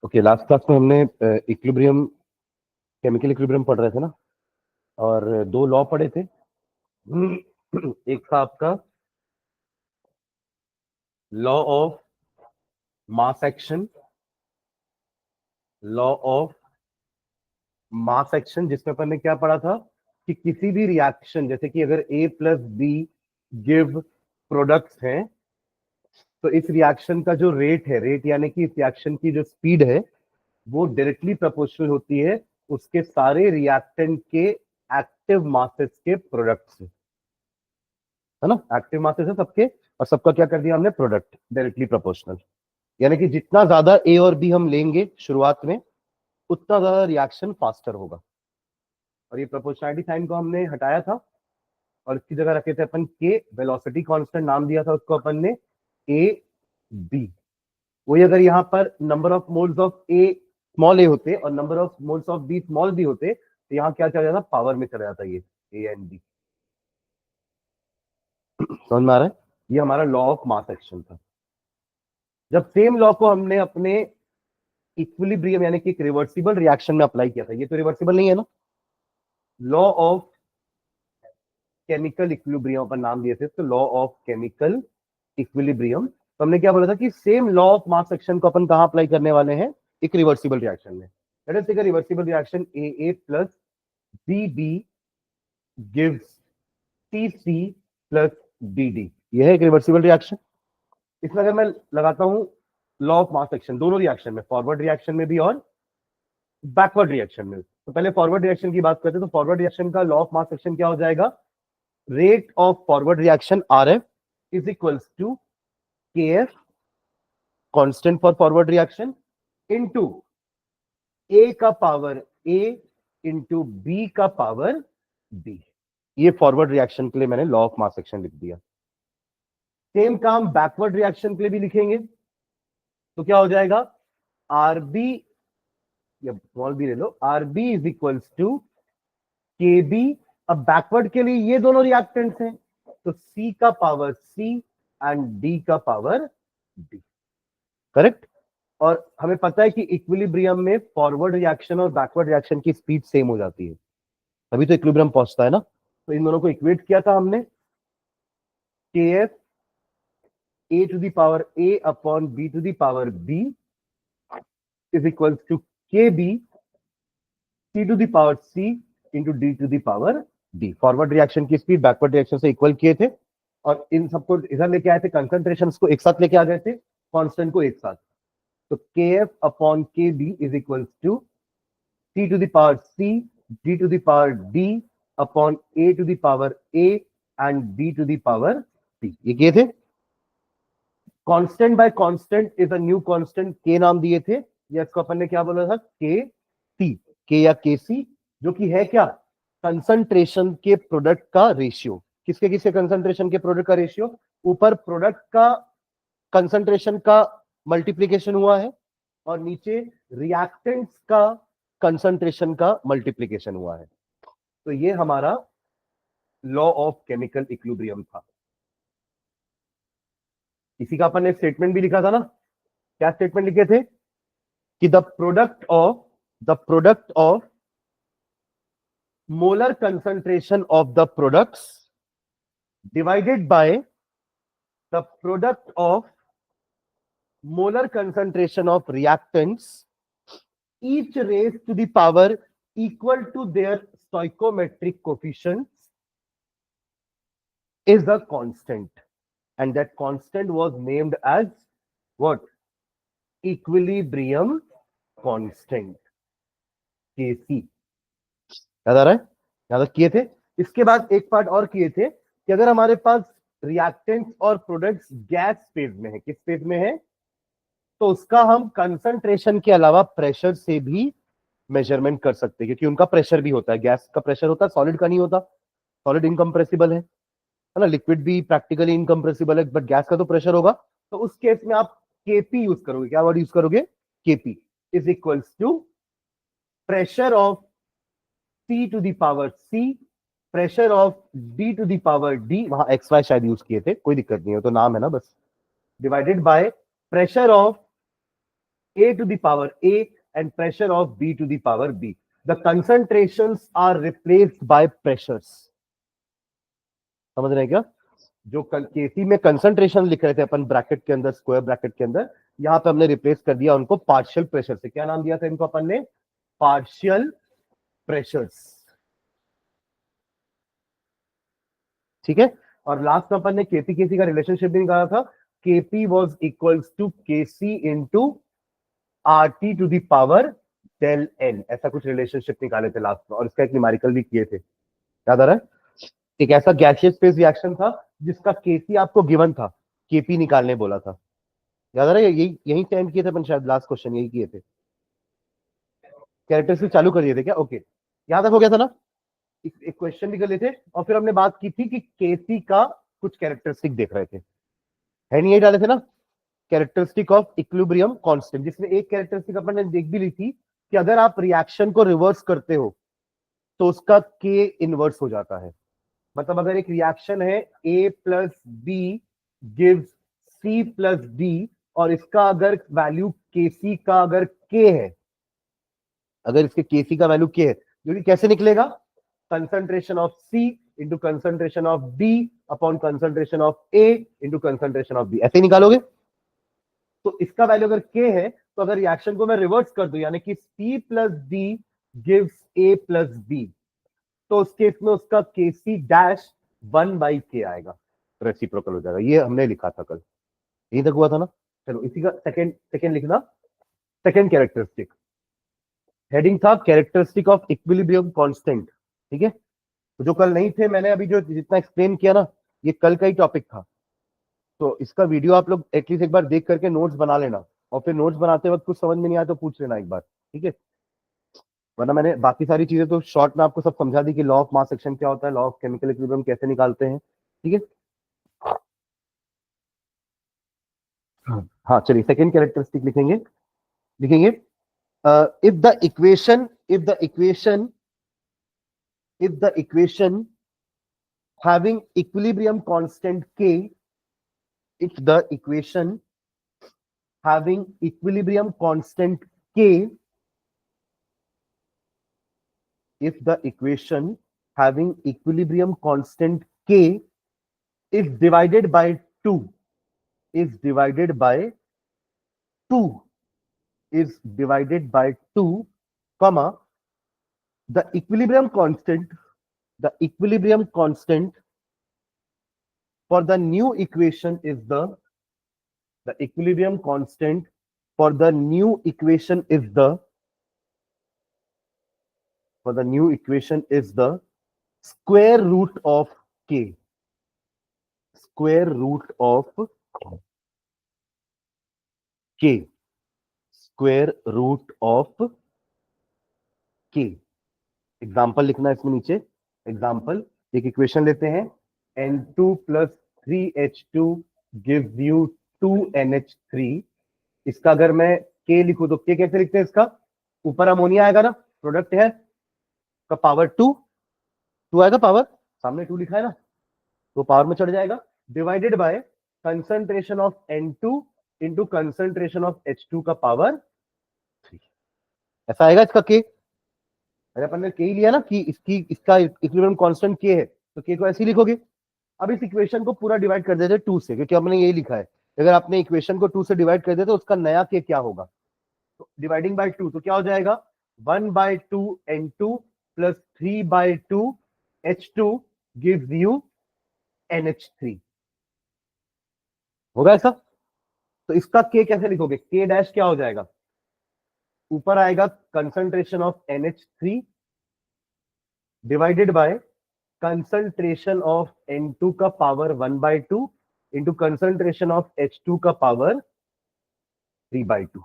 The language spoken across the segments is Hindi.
ओके, लास्ट क्लास में हमने इक्विलिब्रियम, केमिकल इक्विलिब्रियम पढ़ रहे थे ना, और दो लॉ पढ़े थे। एक था आपका law of mass action, law of mass action, जिसमें अपन ने क्या पढ़ा था कि किसी भी रिएक्शन, जैसे कि अगर A plus B give products हैं, तो इस रिएक्शन का जो रेट है, रेट यानी कि इस रिएक्शन की जो स्पीड है, वो डायरेक्टली प्रोपोर्शनल होती है उसके सारे रिएक्टेंट के एक्टिव मासेस के प्रोडक्ट से, है ना। एक्टिव मासेस है सबके, और सबका क्या कर दिया हमने, प्रोडक्ट, डायरेक्टली प्रोपोर्शनल। यानी कि जितना ज्यादा ए और बी हम लेंगे शुरुआत में, उतना ज्यादा रिएक्शन फास्टर होगा। और ये प्रोपोर्शनलिटी साइन को हमने हटाया था और इसकी जगह रखे थे अपन के, वेलोसिटी कांस्टेंट नाम दिया था उसको अपन ने, ए बी। वही अगर यहाँ पर number of moles of A small A होते और number of moles of B small B होते, तो यहाँ क्या चला जाता, पावर में चला जाता ये ए एंड बी। समझ में आ रहा है? ये हमारा लॉ ऑफ मास एक्शन था। जब सेम लॉ को हमने अपने इक्विलिब्रियम यानी कि एक रिवर्सिबल रिएक्शन में अप्लाई किया था, ये तो रिवर्सिबल नहीं है ना, लॉ ऑफ केमिकल इक्विलिब्रियम अपन नाम दिए थे, तो लॉ ऑफ केमिकल इक्विलिब्रियम। तो हमने क्या बोला था कि same law of mass action को अपन कहां अप्लाई करने वाले हैं, एक रिवर्सिबल रिएक्शन में। Let us take a reversible reaction A plus B B gives C C plus D D. यह है एक रिवर्सिबल रिएक्शन। इसमें अगर मैं लगाता हूं लॉ ऑफ मास एक्शन दोनों रिएक्शन में, फॉरवर्ड रिएक्शन में भी और बैकवर्ड रिएक्शन में, तो पहले फॉरवर्ड रिएक्शन की बात करते हैं। तो फॉरवर्ड रिएक्शन का लॉ ऑफ मास एक्शन क्या हो जाएगा, rate of forward reaction R F is equals to K F, constant for forward reaction, into A का पावर ए इंटू बी का पावर बी। ये फॉरवर्ड रिएक्शन के लिए मैंने लॉ ऑफ मास एक्शन लिख दिया। सेम काम बैकवर्ड रिएक्शन के लिए भी लिखेंगे, तो क्या हो जाएगा, आर बी या स्मॉल बी ले लो, R B is equals to K B. अब बैकवर्ड के लिए ये दोनों रिएक्टेंट्स हैं, तो सी का पावर सी एंड डी का पावर डी। करेक्ट। और हमें पता है कि इक्विलिब्रियम में फॉरवर्ड रिएक्शन और बैकवर्ड रिएक्शन की स्पीड सेम हो जाती है, तभी तो इक्विलिब्रियम पहुंचता है ना। तो इन दोनों को इक्वेट किया था हमने, K F A to the power A upon B to the power B is equal to K B C to the power C into D to the power D. Forward reaction की स्पीड बैकवर्ड रिएक्शन से इक्वल किए थे, और इन सबको इधर लेके आए थे, कंसंट्रेशन को एक साथ लेके आ गए थे, कांस्टेंट को एक साथ। तो K F upon K B is equal to C to the power C D to the power D upon A to the power A and B to the power C. ये किए थे। Constant by constant is a new constant, K नाम दिए थे, या इसको अपन ने क्या बोला था, के सी, के या के सी, जो कि है क्या, कंसंट्रेशन के प्रोडक्ट का रेशियो। किसके किसके कंसंट्रेशन के प्रोडक्ट का रेशियो, ऊपर प्रोडक्ट का कंसंट्रेशन का मल्टीप्लीकेशन हुआ है और नीचे रिएक्टेंट्स का कंसंट्रेशन का मल्टीप्लीकेशन हुआ है। तो ये हमारा लॉ ऑफ केमिकल इक्विलिब्रियम था। इसी का अपन ने स्टेटमेंट भी लिखा था ना। क्या स्टेटमेंट लिखे थे कि the product of molar concentration of the products divided by the product of molar concentration of reactants, each raised to the power equal to their stoichiometric coefficients, is a constant, and that constant was named as what, equilibrium constant, Kc। याद आ रहा है, याद किए थे। इसके बाद एक पार्ट और किए थे कि अगर हमारे पास रिएक्टेंट्स और प्रोडक्ट्स गैस फेज में है, किस फेज में है, तो उसका हम कंसंट्रेशन के अलावा प्रेशर से भी मेजरमेंट कर सकते हैं, क्योंकि उनका प्रेशर भी होता है, गैस का प्रेशर होता है, सॉलिड का नहीं होता। सॉलिड इनकम्प्रेसिबल है ना, लिक्विड भी प्रैक्टिकली इनकम्प्रेसिबल है, बट गैस का तो प्रेशर होगा। तो उस केस में आप केपी यूज करोगे। क्या वर्ड यूज करोगे, Kp is equals to pressure of C to the power C, pressure of D to the power D, वहां एक्स वाई शायद यूज किए थे, कोई दिक्कत नहीं है, तो नाम है ना बस, divided by pressure of A to the power A and pressure of B to the power B. The concentrations are replaced by pressures. समझ रहे हैं क्या? जो केसी में कंसंट्रेशन लिख रहे थे अपन ब्रैकेट के अंदर, स्क्वायर ब्रैकेट के अंदर, यहां पे हमने रिप्लेस कर दिया उनको पार्शियल प्रेशर से. क्या नाम दिया था इनको अपन ने? Partial pressures. ठीक है. और लास्ट में अपन ने केपी केसी का रिलेशनशिप भी निकाला था. Kp was equals to Kc into RT to the power del N. ऐसा कुछ रिलेशनशिप निकाले थे लास्ट में, और इसका एक न्यूमेरिकल भी किए थे. याद आ रहा है? एक ऐसा गैसियस फेज रिएक्शन था जिसका केसी आपको गिवन था, केपी निकालने बोला था. याद आ रहा है? यही यही सेंड किए थे अपन, शायद लास्ट क्वेश्चन यही किए थे. कैरेक्टरिस्टिक चालू कर दिए थे क्या? ओके, यहां तक हो गया था ना. एक क्वेश्चन निकल लेते, और फिर हमने बात की थी कि केसी का कुछ कैरेक्टरिस्टिक देख रहे थे. है नहीं, यही डाले थे ना, कैरेक्टरिस्टिक ऑफ इक्विलिब्रियम कांस्टेंट, जिसमें एक कैरेक्टरिस्टिक अपन ने देख भी ली थी कि अगर आप रिएक्शन को रिवर्स करते हो तो उसका के इनवर्स हो जाता है. मतलब अगर एक रिएक्शन है A plus B gives C plus D, और इसका अगर वैल्यू Kc का अगर K है, अगर इसके Kc का वैल्यू K है, जो कि कैसे निकलेगा? Concentration of C into concentration of D upon concentration of A into concentration of B. ऐसे निकालोगे. तो इसका वैल्यू अगर K है, तो अगर रिएक्शन को मैं रिवर्स कर दूं, यानी कि C plus D gives A plus B, तो उस केस में उसका Kc डैश 1/K आएगा, रेसिप्रोकल हो जाएगा. ये हमने लिखा था कल, यही तक हुआ था ना. चलो इसी का सेकंड सेकंड लिखना. सेकंड कैरेक्टरिस्टिक हेडिंग था कैरेक्टरिस्टिक ऑफ इक्विलिब्रियम कांस्टेंट. ठीक है. तो जो कल नहीं थे, मैंने अभी जो जितना एक्सप्लेन किया ना, ये कल का ही टॉपिक था. तो इसका वीडियो आप लोग एटलीस्ट एक बार देख करके नोट्स बना लेना, और फिर नोट्स बनाते वक्त कुछ समझ में नहीं आया तो पूछ लेना एक बार. ठीक है. वरना मैंने बाकी सारी चीजें तो शॉर्ट में आपको सब समझा दी कि लॉ ऑफ मास एक्शन क्या होता है, लॉ ऑफ केमिकल इक्विलिब्रियम कैसे निकालते हैं. ठीक है. हाँ चलिए, सेकंड कैरेक्टरिस्टिक लिखेंगे. लिखेंगे if the equation if the equation having equilibrium constant K, if the equation having equilibrium constant K, if the equation having equilibrium constant K is divided by 2, is divided by 2, is divided by 2, comma, the equilibrium constant for the new equation is the equilibrium constant for the new equation is the square root of K, square root of K, square root of K. Example लिखना इसमें नीचे. एग्जाम्पल, एक इक्वेशन लेते हैं, N2 plus 3H2 gives you 2NH3. इसका अगर मैं K लिखूं तो K कैसे लिखते हैं? इसका ऊपर अमोनिया आएगा ना, प्रोडक्ट है का पावर 2 आएगा, पावर सामने 2 लिखा है ना, तो पावर में चढ़ जाएगा, divided by concentration of N2 into concentration of H2 का पावर 3. ऐसा आएगा इसका K. अरे अपन ने के ही लिया ना कि इसका इक्विलिब्रियम कांस्टेंट के है, तो के को ऐसे ही लिखोगे. अब इस इक्वेशन को पूरा डिवाइड कर देते 2 से, क्योंकि हमने यही लिखा है. अगर आपने इक्वेशन को 2 से डिवाइड कर दिया तो उसका नया के क्या होगा? तो डिवाइडिंग बाय 2, तो क्या हो जाएगा? 1/2 N2 plus 3/2 H2 gives you NH3. होगा ऐसा? तो इसका के कैसे लिखोगे? के डैश क्या हो जाएगा? ऊपर आएगा concentration of NH3 divided by concentration of N2 का power 1/2 into concentration of H2 का पावर 3/2.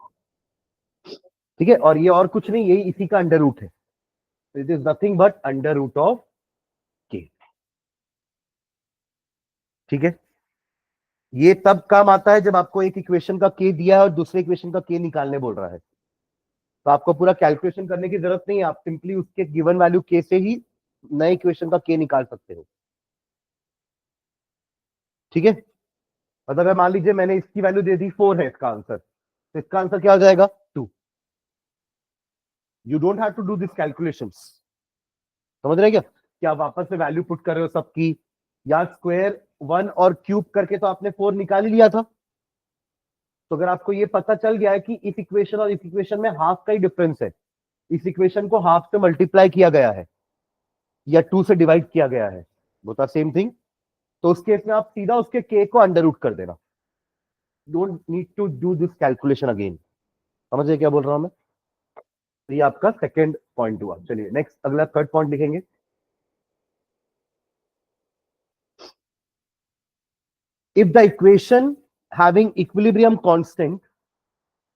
ठीक है. और ये और कुछ नहीं, यही इसी का अंडर रूट है. It is nothing but under root of K. ठीक है. ये तब काम आता है जब आपको एक इक्वेशन का के दिया है और दूसरे इक्वेशन का के निकालने बोल रहा है, तो आपको पूरा कैलकुलेशन करने की जरूरत नहीं है. आप सिंपली उसके गिवन वैल्यू के से ही नए इक्वेशन का के निकाल सकते हो. ठीक है. मतलब मान लीजिए मैंने इसकी वैल्यू दे दी 4 है इसका आंसर, तो इसका आंसर क्या हो जाएगा 2। You don't have to do this calculations, समझ रहे हैं क्या? क्या आप वापस से वैल्यू पुट कर रहे हो सबकी, या स्क्वायर 1 और क्यूब करके तो आपने 4 निकाल ही लिया था। तो अगर आपको ये पता चल गया है कि इस इक्वेशन और इस इक्वेशन में हाफ का ही डिफरेंस है, इस इक्वेशन को हाफ से मल्टीप्लाई किया गया है या 2 से डिवाइड किया गया है, बोथ सेम थिंग, तो उस केस में आप सीधा उसके के को अंडर रूट कर देना, don't need to do this calculation again. समझिए क्या बोल रहा हूं मैं? तो ये आपका सेकंड पॉइंट हुआ। चलिए नेक्स्ट, अगला थर्ड पॉइंट लिखेंगे। If the equation having equilibrium constant,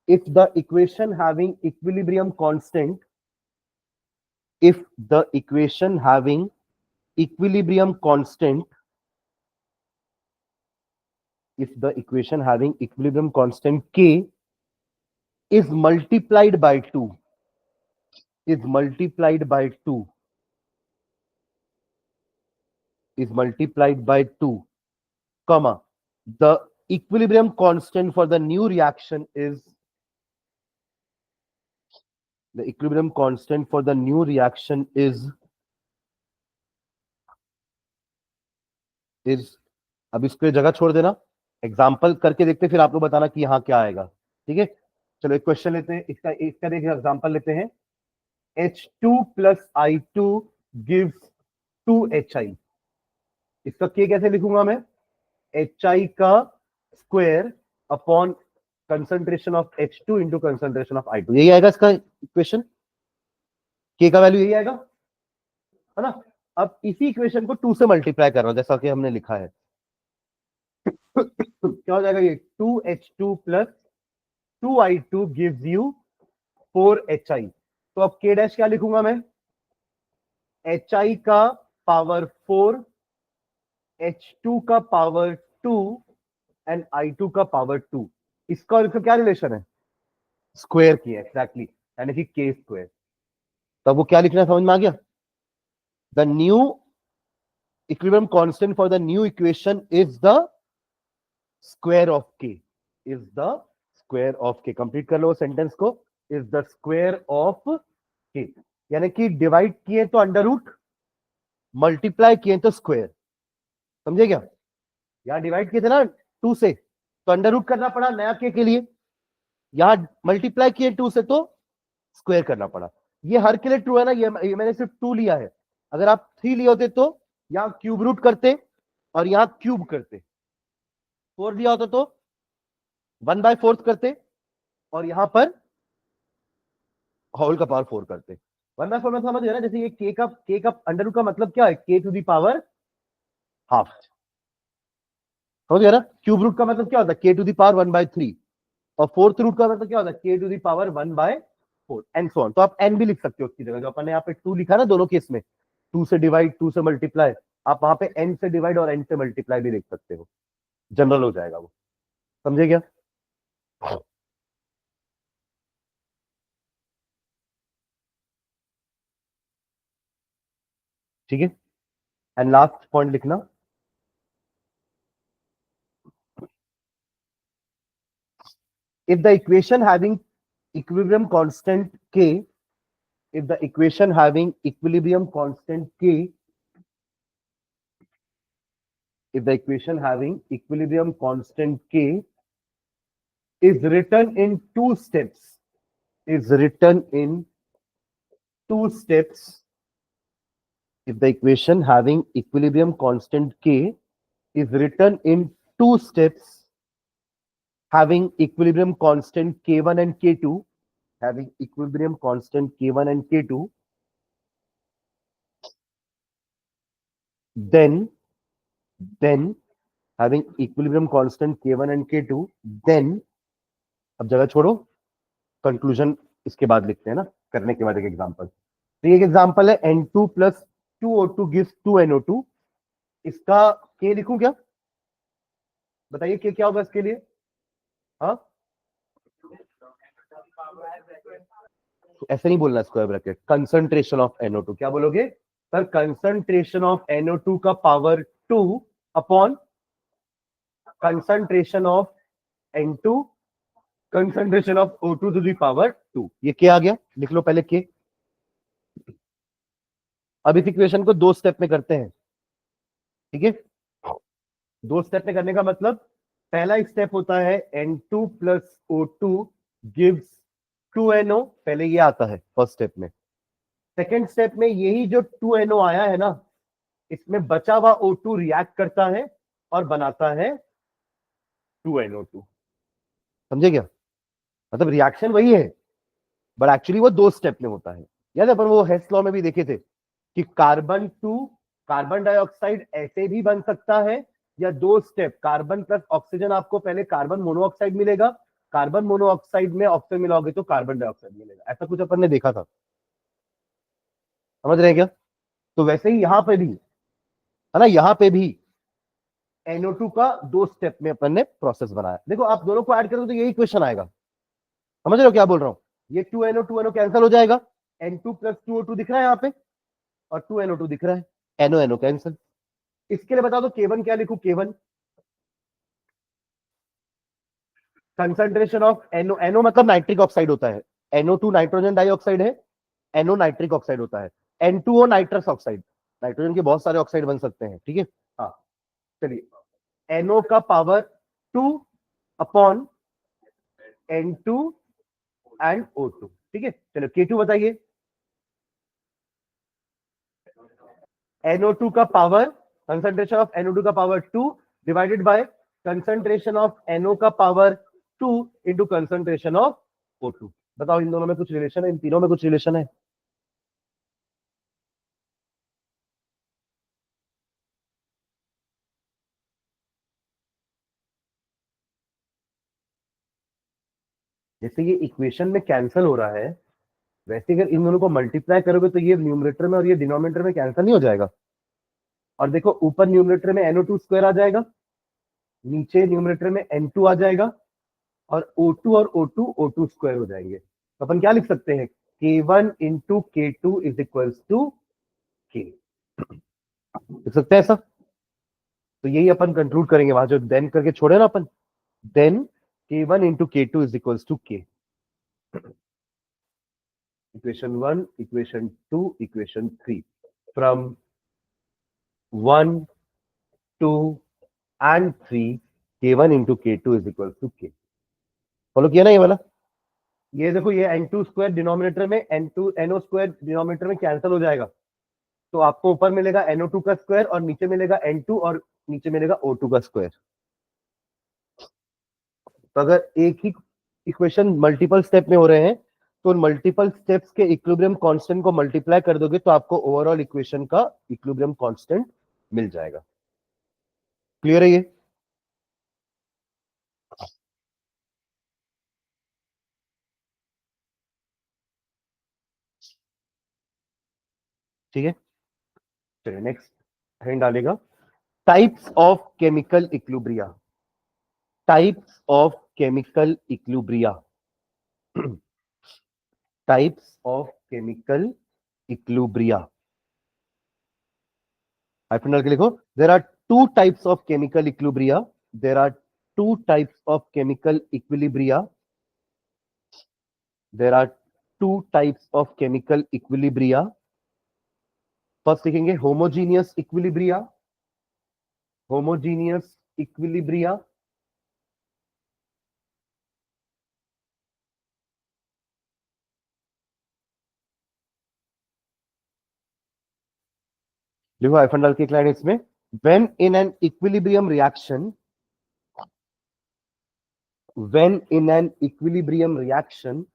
if the equation having equilibrium constant, if the equation having equilibrium constant, if the equation having equilibrium constant k is multiplied by 2, is multiplied by 2, is multiplied by 2, comma, the equilibrium constant for the new reaction is, the equilibrium constant for the new reaction is अब इसको जगह छोड़ देना, एग्जाम्पल करके देखते फिर आप लोग बताना कि यहां क्या आएगा। ठीक है, चलो एक क्वेश्चन लेते हैं, इसका एक एग्जाम्पल लेते हैं। H2 plus I2 gives 2HI। इसका के कैसे लिखूंगा मैं? HI का square upon concentration of H2 into concentration of I2, यही आएगा इसका इक्वेशन, के का वैल्यू यही आएगा, है ना? अब इसी इक्वेशन को 2 से मल्टीप्लाई कर रहा हूं जैसा कि हमने लिखा है। क्या हो जाएगा ये? 2H2 plus 2I2 gives you 4HI। तो अब K डैश क्या लिखूंगा मैं? HI का पावर 4, H2 का पावर 2 एंड I2 का पावर 2। इसका और इसका क्या रिलेशन है? स्क्वायर की है, एग्जैक्टली, यानी कि K स्क्वायर। तब वो क्या लिखना समझ में आ गया? The new equilibrium constant for the new equation is the square of K, is the square of K। Complete कर लो सेंटेंस को, is the square of K, यानी कि डिवाइड किए तो अंडर रूट, मल्टीप्लाई किए तो स्क्वायर। समझे क्या? यहां डिवाइड किए थे ना 2 से, तो अंडर रूट करना पड़ा नया के लिए, यहां मल्टीप्लाई किए 2 से तो स्क्वायर करना पड़ा। ये हर के लिए ट्रू है ना, ये मैंने सिर्फ 2 लिया है, अगर आप 3 लिए होते तो यहां क्यूब रूट करते और यहां क्यूब करते, 4 लिया होता तो 1/4 करते और यहां पर होल का पावर 4 करते। 1/4 में समझ गया ना? जैसे ये के का अंडर रूट का मतलब क्या है? K to the power half. समझ गया ना? क्यूब रूट का मतलब क्या होता है? के टू दी पावर 1/3, और फोर्थ रूट का मतलब क्या होता है? K to the power 1/4 and so on. तो आप एन भी लिख सकते हो उसकी जगह, जो अपन ने यहाँ पे 2 लिखा ना दोनों केस में, 2 से डिवाइड 2 से मल्टीप्लाई, आप वहां पे एन से डिवाइड और एन से मल्टीप्लाई भी लिख सकते हो, जनरल हो जाएगा वो। समझे क्या? ठीक है, एंड लास्ट पॉइंट लिखना, if the equation having equilibrium constant k, if the equation having equilibrium constant k, if the equation having equilibrium constant k is written in 2 steps, is written in 2 steps, if the equation having equilibrium constant k is written in 2 steps, having equilibrium constant k1 and k2, having equilibrium constant k1 and k2, then having equilibrium constant k1 and k2, then अब जगह छोड़ो, कंक्लूजन इसके बाद लिखते हैं ना, करने के बाद एक एग्जांपल। तो एक एग्जांपल है N2 plus 2O2 gives 2NO2। इसका के लिखूं क्या? बताइए के क्या होगा इसके लिए? हाँ, तो ऐसे नहीं बोलना square bracket, concentration of NO2। क्या बोलोगे सर? कंसंट्रेशन ऑफ NO2 का power 2 upon concentration of N2 concentration of O2 to the power 2। ये क्या आ गया, लिख लो पहले के। अब इस इक्वेशन को दो स्टेप में करते हैं, ठीक है। दो स्टेप में करने का मतलब, पहला स्टेप होता है N2 plus O2 gives 2NO, पहले ये आता है फर्स्ट स्टेप में। सेकेंड स्टेप में यही जो 2NO आया है ना, इसमें बचा हुआ O2 रिएक्ट करता है और बनाता है 2NO2। समझे क्या? मतलब रिएक्शन वही है, बट एक्चुअली वो दो स्टेप में होता है। याद है अपन वो हेस लॉ में भी देखे थे कि कार्बन टू कार्बन डाइऑक्साइड ऐसे भी बन सकता है, या दो स्टेप कार्बन प्लस ऑक्सीजन, आपको पहले कार्बन मोनोऑक्साइड मिलेगा, कार्बन मोनोऑक्साइड में ऑक्सीजन मिलाओगे तो कार्बन डाइऑक्साइड मिलेगा। ऐसा कुछ अपन ने देखा था, समझ रहे हैं क्या? तो वैसे ही यहां पे भी है ना, यहां पे भी NO2 का दो स्टेप में अपन ने प्रोसेस बनाया। देखो आप दोनों को ऐड करोगे तो यही क्वेश्चन आएगा। समझ रहे हो क्या बोल रहा हूं? ये 2NO कैंसिल हो जाएगा, N2 प्लस 2O2 दिख रहा है यहाँ पे, और 2NO2 दिख रहा है, NO कैंसिल। इसके लिए बता दो K1 क्या लिखू, K1 कंसंट्रेशन ऑफ NO मतलब नाइट्रिक ऑक्साइड होता है, NO2 नाइट्रोजन डाइऑक्साइड है, NO नाइट्रिक ऑक्साइड होता है, N2O नाइट्रस ऑक्साइड, नाइट्रोजन के बहुत सारे ऑक्साइड बन सकते हैं, ठीक है। हाँ चलिए, NO का power 2 upon N2 and O2, ठीक है। चलो K2 बताइए, NO2 का पावर, कंसंट्रेशन ऑफ NO2 का power 2 divided by concentration of NO का power 2 into concentration of O2। बताओ इन दोनों में कुछ रिलेशन है, इन तीनों में कुछ रिलेशन है? जैसे ये इक्वेशन में कैंसिल हो रहा है, वैसे अगर इन दोनों को मल्टीप्लाई करोगे तो ये न्यूमरेटर में और ये डिनोमिनेटर में कैंसिल नहीं हो जाएगा। और देखो ऊपर न्यूमरेटर में NO2 स्क्वायर आ जाएगा, नीचे न्यूमरेटर में N2 आ जाएगा, और O2 और O2 स्क्वायर हो जाएंगे। तो अपन क्या लिख सकते हैं, K1 into K2 is equals to K, लिख सकते हैं ऐसा। तो यही अपन कंक्लूड करेंगे, वहां जो देन करके छोड़े ना अपन, then K1 into K2 is equals to K। Equation 1, equation 2, equation 3, from 1, 2 and 3, K1 into K2 is equals to K। Follow किया ना ये वाला? ये देखो, ये N2 स्क्वायर डिनोमिनेटर में, NO स्क्वायर डिनोमिनेटर में कैंसिल हो जाएगा, तो आपको ऊपर मिलेगा NO2 का स्क्वायर और नीचे मिलेगा N2 और नीचे मिलेगा O2 का स्क्वायर। तो अगर एक ही इक्वेशन मल्टीपल स्टेप में हो रहे हैं, तो उन मल्टीपल स्टेप्स के इक्विलिब्रियम कांस्टेंट को मल्टीप्लाई कर दोगे तो आपको ओवरऑल इक्वेशन का इक्विलिब्रियम कांस्टेंट मिल जाएगा। क्लियर है ये? ठीक है, चलिए नेक्स्ट हेडिंग डालेगा, types of chemical equilibria. Types of chemical equilibria. Types of chemical equilibria. Hyphen डाल के लिखो, there are two types of chemical equilibria, there are two types of chemical equilibria, there are two types of chemical equilibria. First लिखेंगे होमोजीनियस इक्विलिब्रिया, होमोजीनियस इक्विलिब्रिया, देखो हाइफन डाल के एक लाइन इसमें, when in an equilibrium reaction, when in an equilibrium reaction,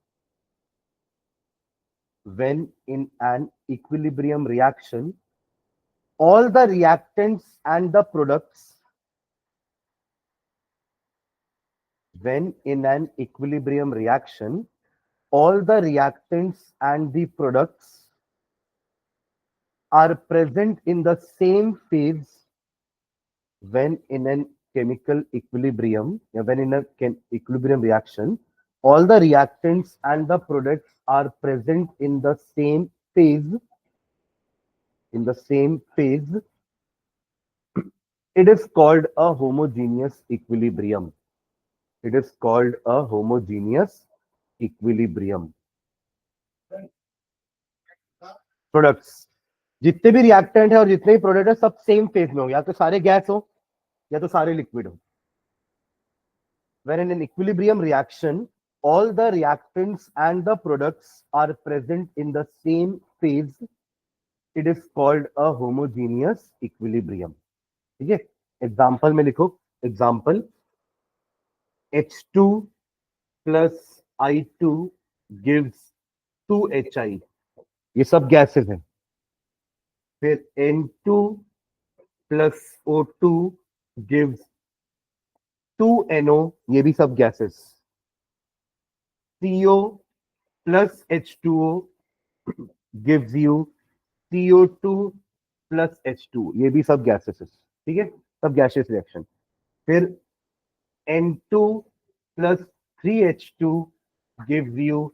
when in an equilibrium reaction, all the reactants and the products, when in an equilibrium reaction, all the reactants and the products are present in the same phase. When in an chemical equilibrium, when in a equilibrium reaction, all the reactants and the products are present in the same phase, in the same phase, it is called a homogeneous equilibrium. It is called a homogeneous equilibrium. Products, जितने भी रिएक्टेंट है और जितने भी प्रोडक्ट है सब सेम फेज में हो, या तो सारे गैस हो या तो सारे लिक्विड हो। When in an equilibrium reaction, all the reactants and the products are present in the same phase. It is called a homogeneous equilibrium. ठीक है, एग्जाम्पल में लिखो, example H2 plus I2 gives 2HI, ये सब गैसेस हैं। फिर N2 plus O2 gives 2NO, ये भी सब gases. CO plus H2O gives you CO2 plus H2, ये भी सब गैसेस, ठीक है, सब गैसियस रिएक्शन। फिर N2 plus 3H2 gives you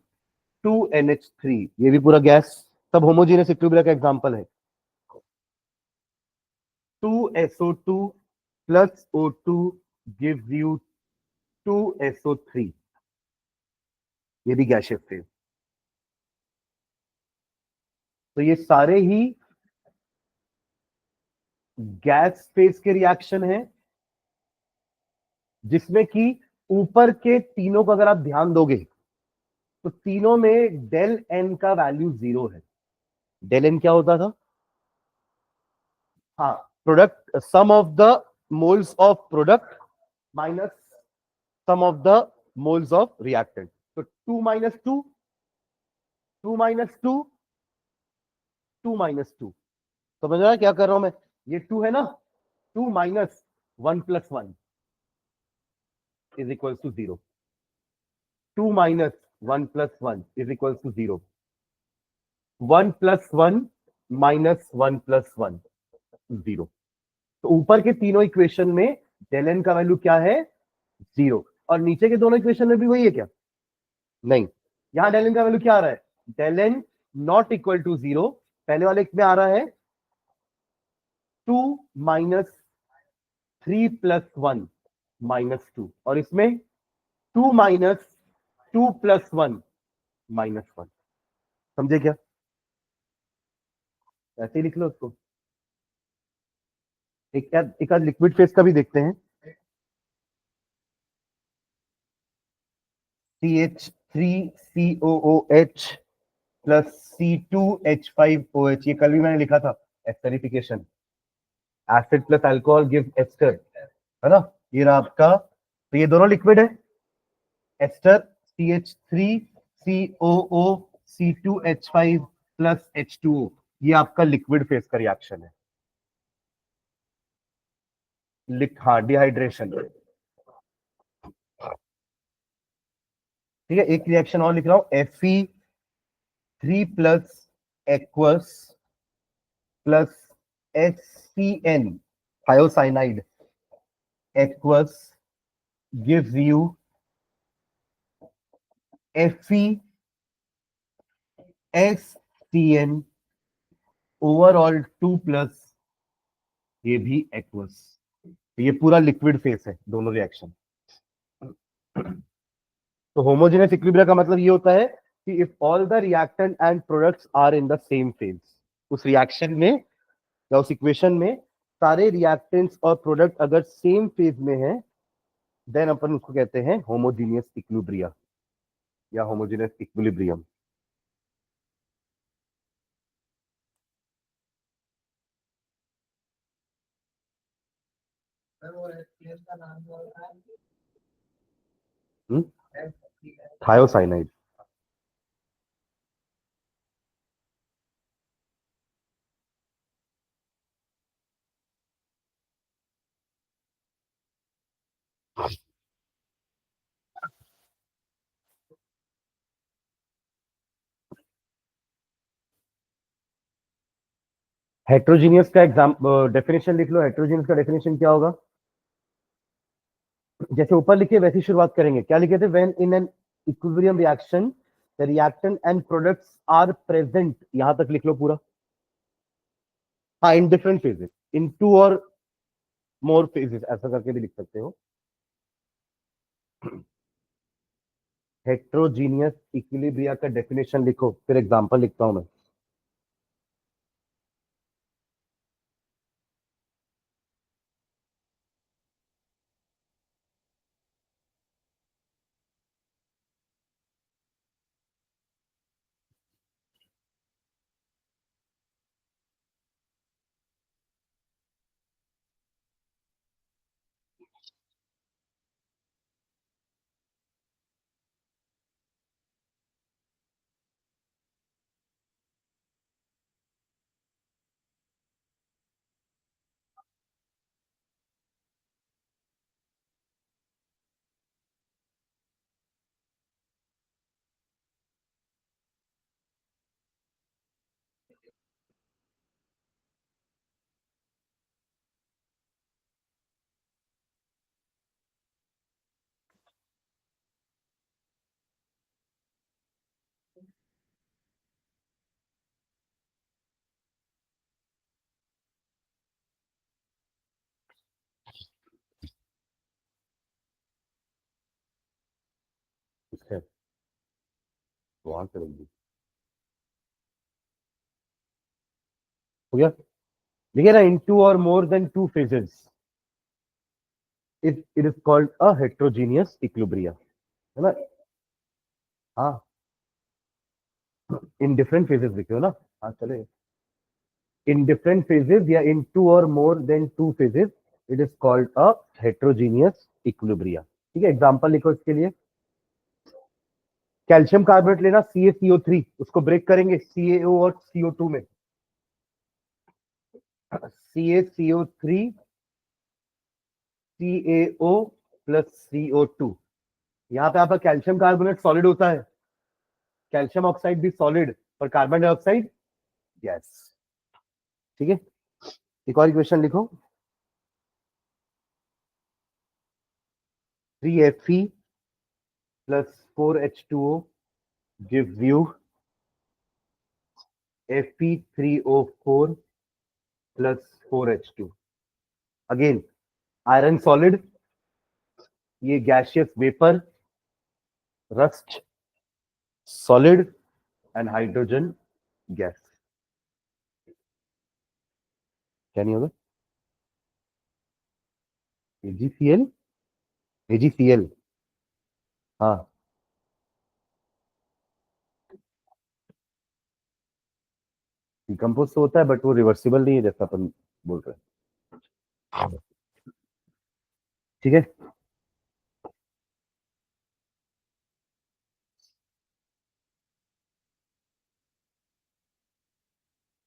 2NH3, ये भी पूरा गैस, सब होमोजेनियस इक्विलिब्रियम का एग्जांपल है। 2SO2 plus O2 gives you 2SO3, ये भी गैसियस थे। तो ये सारे ही गैस फेज के रिएक्शन है, जिसमें कि ऊपर के तीनों को अगर आप ध्यान दोगे तो तीनों में डेल एन का वैल्यू 0 है। डेल एन क्या होता था? हाँ, product, sum of the moles of product minus sum of the moles of reactant. तो 2 माइनस 2, 2 माइनस 2, 2 माइनस 2, समझ रहा है क्या कर रहा हूं मैं? ये 2 है ना, 2 minus 1 plus 1 is equal to 0। 2 minus 1 plus 1 is equal to 0। 1 plus 1 minus 1 plus 1, 0। तो ऊपर के तीनों इक्वेशन में डेल एन का वैल्यू क्या है? 0। और नीचे के दोनों इक्वेशन में भी वही है क्या? नहीं, यहां डेल एन का वैल्यू क्या आ रहा है? Del N not equal to 0। पहले वाले में आ रहा है 2 माइनस 3 प्लस 1 माइनस 2, और इसमें 2 माइनस 2 प्लस 1 माइनस 1। समझे क्या? ऐसे ही लिख लो उसको। एक आध लिक्विड फेस का भी देखते हैं। CH3COOH प्लस C2H5OH, ये कल भी मैंने लिखा था, esterification. Acid plus alcohol give ester, है ना, ये रहा आपका। तो ये दोनों लिक्विड है, ester CH3COO C2H5 plus H2O, ये आपका लिक्विड फेस का रिएक्शन है। हाँ, डिहाइड्रेशन। ठीक है, एक रिएक्शन और लिख रहा हूं, Fe3 plus aqueous plus HCN thiocyanide aqueous gives you FeSCN overall 2 plus, ये भी aqueous। ये पूरा लिक्विड फेस है दोनों रिएक्शन। तो होमोजेनियस इक्विलिब्रियम का मतलब ये होता है कि if all the reactant and products are in the same phase, उस रिएक्शन में या उस इक्वेशन में सारे रिएक्टेंट्स और प्रोडक्ट अगर सेम फेज में है, देन अपन उसको कहते हैं होमोजेनियस इक्विलिब्रियम या होमोजेनियस इक्विलिब्रियम। थायोसाइनाइड। हेट्रोजीनियस का एग्जाम डेफिनेशन लिख लो। हेट्रोजीनियस का डेफिनेशन क्या होगा? जैसे ऊपर लिखे वैसी शुरुआत करेंगे। क्या लिखे थे? When in an equilibrium reaction the reactant and products are present, यहां तक लिख लो पूरा। हाँ, इन डिफरेंट फेजेस, इन 2 और मोर फेजेस, ऐसा करके भी लिख सकते हो। हेट्रोजीनियस इक्विलिब्रिया का डेफिनेशन लिखो, फिर एग्जांपल लिखता हूं मैं। इससे वहां करेंगे, हो गया। देखिए ना, इन टू और more than two phases it is called a heterogeneous equilibria, है ना। हाँ, इन डिफरेंट फेजेस लिखे हो ना। हाँ चले, इन डिफरेंट फेजेस या इन टू और more than two phases it is called a heterogeneous equilibria. ठीक है, एग्जांपल लिखो इसके लिए। कैल्शियम कार्बोनेट लेना, CaCO3, उसको ब्रेक करेंगे CaO और CO2 में। CaCO3 CaO plus CO2। यहाँ पे आपका कैल्शियम कार्बोनेट सॉलिड होता है, कैल्शियम ऑक्साइड भी सॉलिड, और कार्बन डाइऑक्साइड गैस। ठीक है, एक और इक्वेशन लिखो। 3Fe plus 4H2O gives you Fe3O4 plus 4H2। Again, iron solid, ये gaseous vapour, rust solid, and hydrogen gas. क्या नहीं होगा? AgCl, AgCl, हाँ। डिकम्पोज तो होता है बट वो रिवर्सिबल नहीं है, जैसा अपन बोल रहे हैं। ठीक है,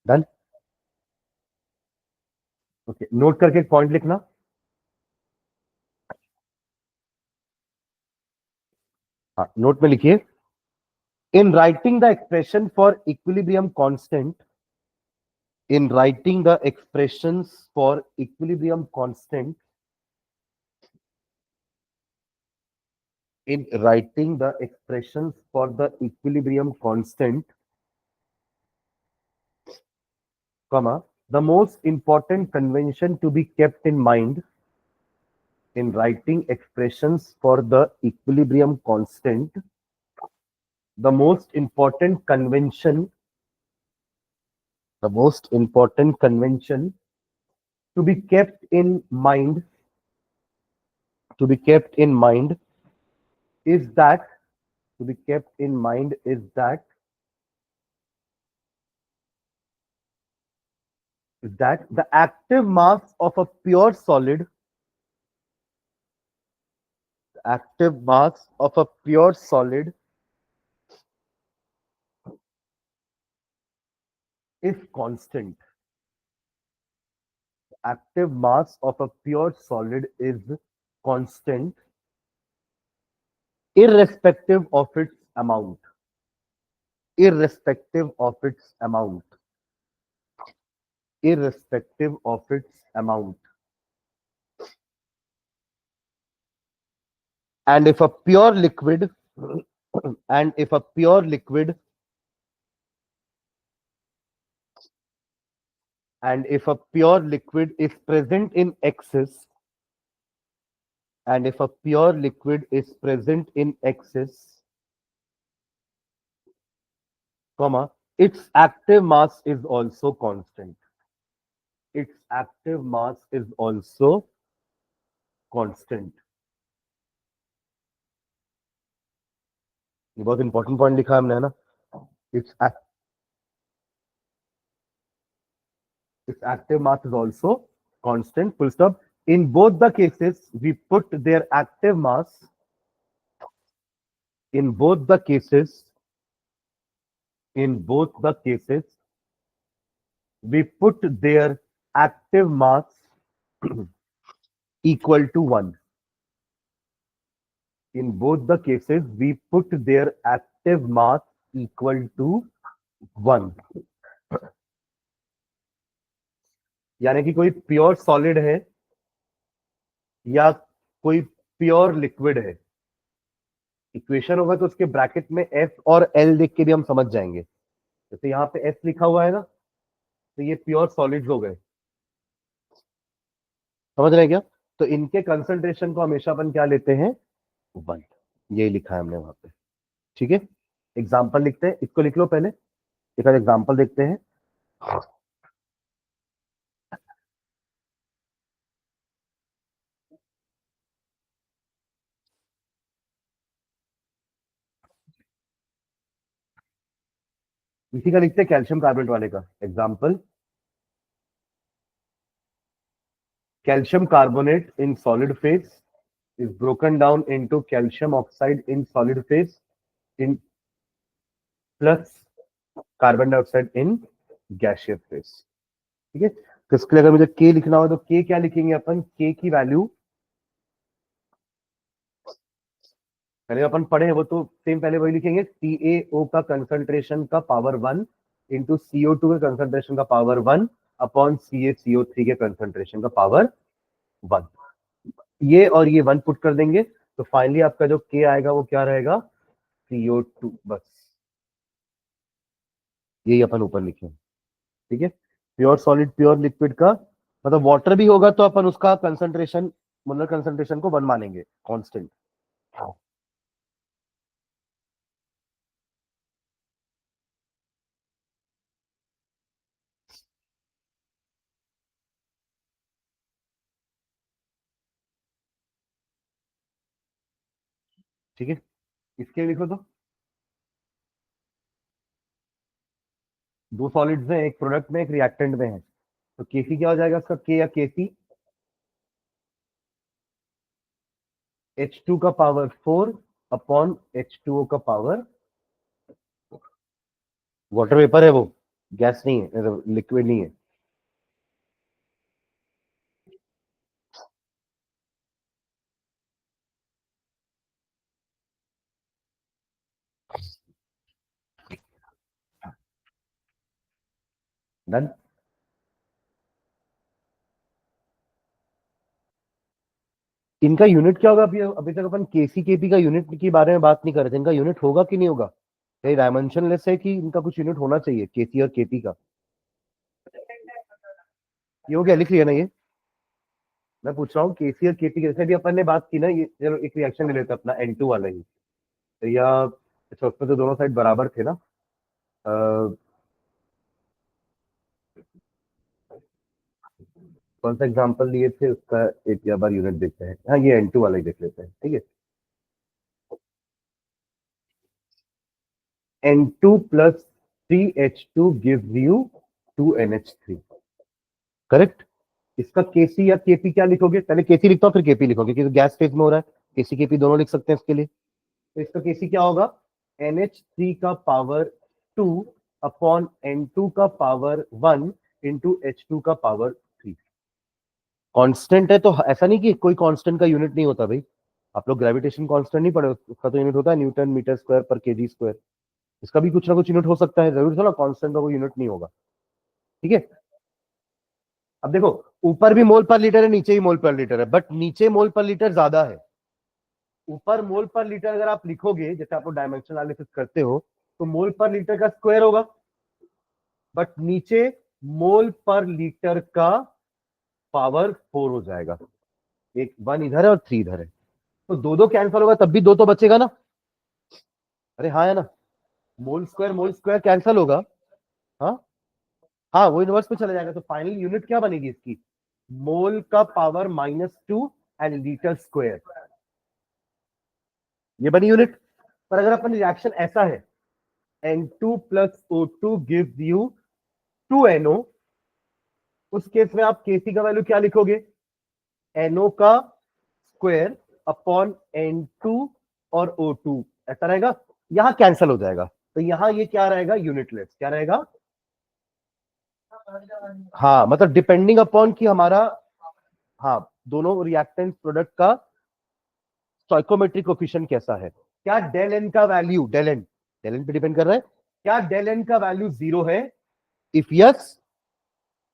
डन। ओके, नोट करके एक पॉइंट लिखना। हाँ, नोट में लिखिए। In writing the expression for equilibrium constant, in writing the expressions for equilibrium constant, in writing the expressions for the equilibrium constant, comma, the most important convention to be kept in mind in writing expressions for the equilibrium constant, the most important convention, the most important convention to be kept in mind, to be kept in mind is that, to be kept in mind is that the active mass of a pure solid, active mass of a pure solid is constant. Active mass of a pure solid is constant irrespective of its amount, irrespective of its amount, irrespective of its amount. And if a pure liquid and if a pure liquid and if a pure liquid is present in excess, and if a pure liquid is present in excess, comma, its active mass is also constant. Its active mass is also constant. ये बहुत इंपॉर्टेंट पॉइंट लिखा है हमने, है ना? its active mass is also constant, full stop. In both the cases we put their active mass, in both the cases we put their active mass equal to 1. In both the cases we put their active mass equal to 1. यानी कि कोई प्योर सॉलिड है या कोई प्योर लिक्विड है, इक्वेशन होगा तो उसके ब्रैकेट में एफ और एल देख के भी हम समझ जाएंगे. जैसे यहाँ पे एफ लिखा हुआ है ना, तो ये प्योर सॉलिड्स हो गए. समझ रहे हैं क्या? तो इनके कंसंट्रेशन को हमेशा अपन क्या लेते हैं? 1. ये लिखा है हमने वहां पे. ठीक है, एग्जाम्पल लिखते हैं. इसको लिख लो पहले, एक एग्जाम्पल देखते हैं. इसी का लिखते हैं कैल्शियम कार्बोनेट वाले का example. Calcium carbonate in solid phase is broken down into calcium oxide in solid phase in plus carbon dioxide in gaseous phase. ठीक है, तो इसके लिए अगर मुझे K लिखना हो तो K क्या लिखेंगे अपन? K की वैल्यू पहले अपन पढ़े हैं वो तो सेम पहले वही लिखेंगे. CaO का कंसंट्रेशन का पावर 1 इंटू CO2 के कंसंट्रेशन का पावर 1 अपॉन CaCO3 के कंसंट्रेशन का पावर 1. ये और ये 1 पुट कर देंगे तो फाइनली आपका जो K आएगा वो क्या रहेगा? CO2. बस यही अपन ऊपर लिखे. ठीक है, प्योर सॉलिड प्योर लिक्विड का मतलब वाटर भी होगा तो अपन उसका कंसंट्रेशन मोलर कंसंट्रेशन को 1 मानेंगे कांस्टेंट. ठीक है, इसके लिखो तो दो सॉलिड्स हैं, एक प्रोडक्ट में एक रिएक्टेंट में है, तो केसी क्या हो जाएगा इसका? के या केसी H2 का पावर 4 अपॉन H2O का पावर. वाटर वेपर है वो, गैस नहीं है, लिक्विड नहीं है. डन. इनका यूनिट क्या होगा? अभी तक अपन केसी केपी का यूनिट की बारे में बात नहीं कर रहे थे. इनका यूनिट होगा कि नहीं होगा? ये डायमेंशनलेस है कि इनका कुछ यूनिट होना चाहिए केसी और केपी का? ये हो गया, लिख लिया ना ये. मैं पूछ रहा हूँ केसी और केपी जैसे भी अपन ने बात की ना, ये चलो एक रिएक्शन ले लेते हैं अपना N2 वाला ही. तो या अच्छा, उसमें तो दोनों साइड बराबर थे ना. कौन सा एग्जांपल लिए थे उसका एक या बार यूनिट देखते हैं. हाँ, ये N2 वाला ही देख लेते हैं. ठीक है, N2 plus 3H2 gives you 2NH3. Correct. इसका केसी या केपी क्या लिखोगे? पहले केसी लिखता हूँ फिर केपी लिखोगे क्योंकि गैस फेज में हो रहा है. केसी केपी दोनों लिख सकते हैं इसके लिए. तो इसका केसी क्या होगा? NH3 का पावर 2 अपॉन N2 का पावर 1 इंटू H2 का पावर 3. कांस्टेंट है तो ऐसा नहीं कि कोई कांस्टेंट का यूनिट नहीं होता भाई. आप लोग ग्रेविटेशन कांस्टेंट नहीं पढ़े, उसका तो यूनिट होता है न्यूटन मीटर स्क्वायर पर केजी स्क्वायर. इसका भी कुछ ना कुछ यूनिट हो सकता है, जरूर थोड़ा कांस्टेंट का कोई यूनिट नहीं होगा. ठीक है, अब देखो ऊपर भी मोल पर लीटर है नीचे भी मोल पर लीटर है, बट नीचे मोल पर लीटर ज्यादा है. ऊपर मोल पर लीटर अगर आप लिखोगे जैसे आप लोग डायमेंशनल एनालिसिस करते हो तो मोल पर लीटर का स्क्वायर होगा, बट नीचे मोल पर लीटर का पावर 4 हो जाएगा. एक 1 इधर है और 3 इधर है. तो दो दो कैंसिल होगा तब भी दो तो बचेगा ना। अरे हाँ है ना, मोल स्क्वायर कैंसिल होगा। हाँ हाँ, वो इनवर्स पे चला जाएगा, तो फाइनल यूनिट क्या बनेगी इसकी, मोल का पावर -2 एंड लीटर स्क्वायर, ये बनी यूनिट। पर अगर अपन रिएक्शन ऐसा है, N2 plus O2 gives you 2NO, उस केस में आप Kc का वैल्यू क्या लिखोगे, NO का स्क्वायर अपॉन N2 और O2, ऐसा रहेगा। यहां कैंसिल हो जाएगा, तो यहां ये क्या रहेगा, यूनिटलेस, क्या रहेगा। हाँ मतलब डिपेंडिंग अपॉन कि हमारा, हाँ, दोनों रिएक्टेंट प्रोडक्ट का स्टोइकोमेट्रिक कोफिशिएंट कैसा है, क्या डेल एन का वैल्यू, डेल एन पे डिपेंड कर रहा है, क्या डेल एन का वैल्यू जीरो है, if yes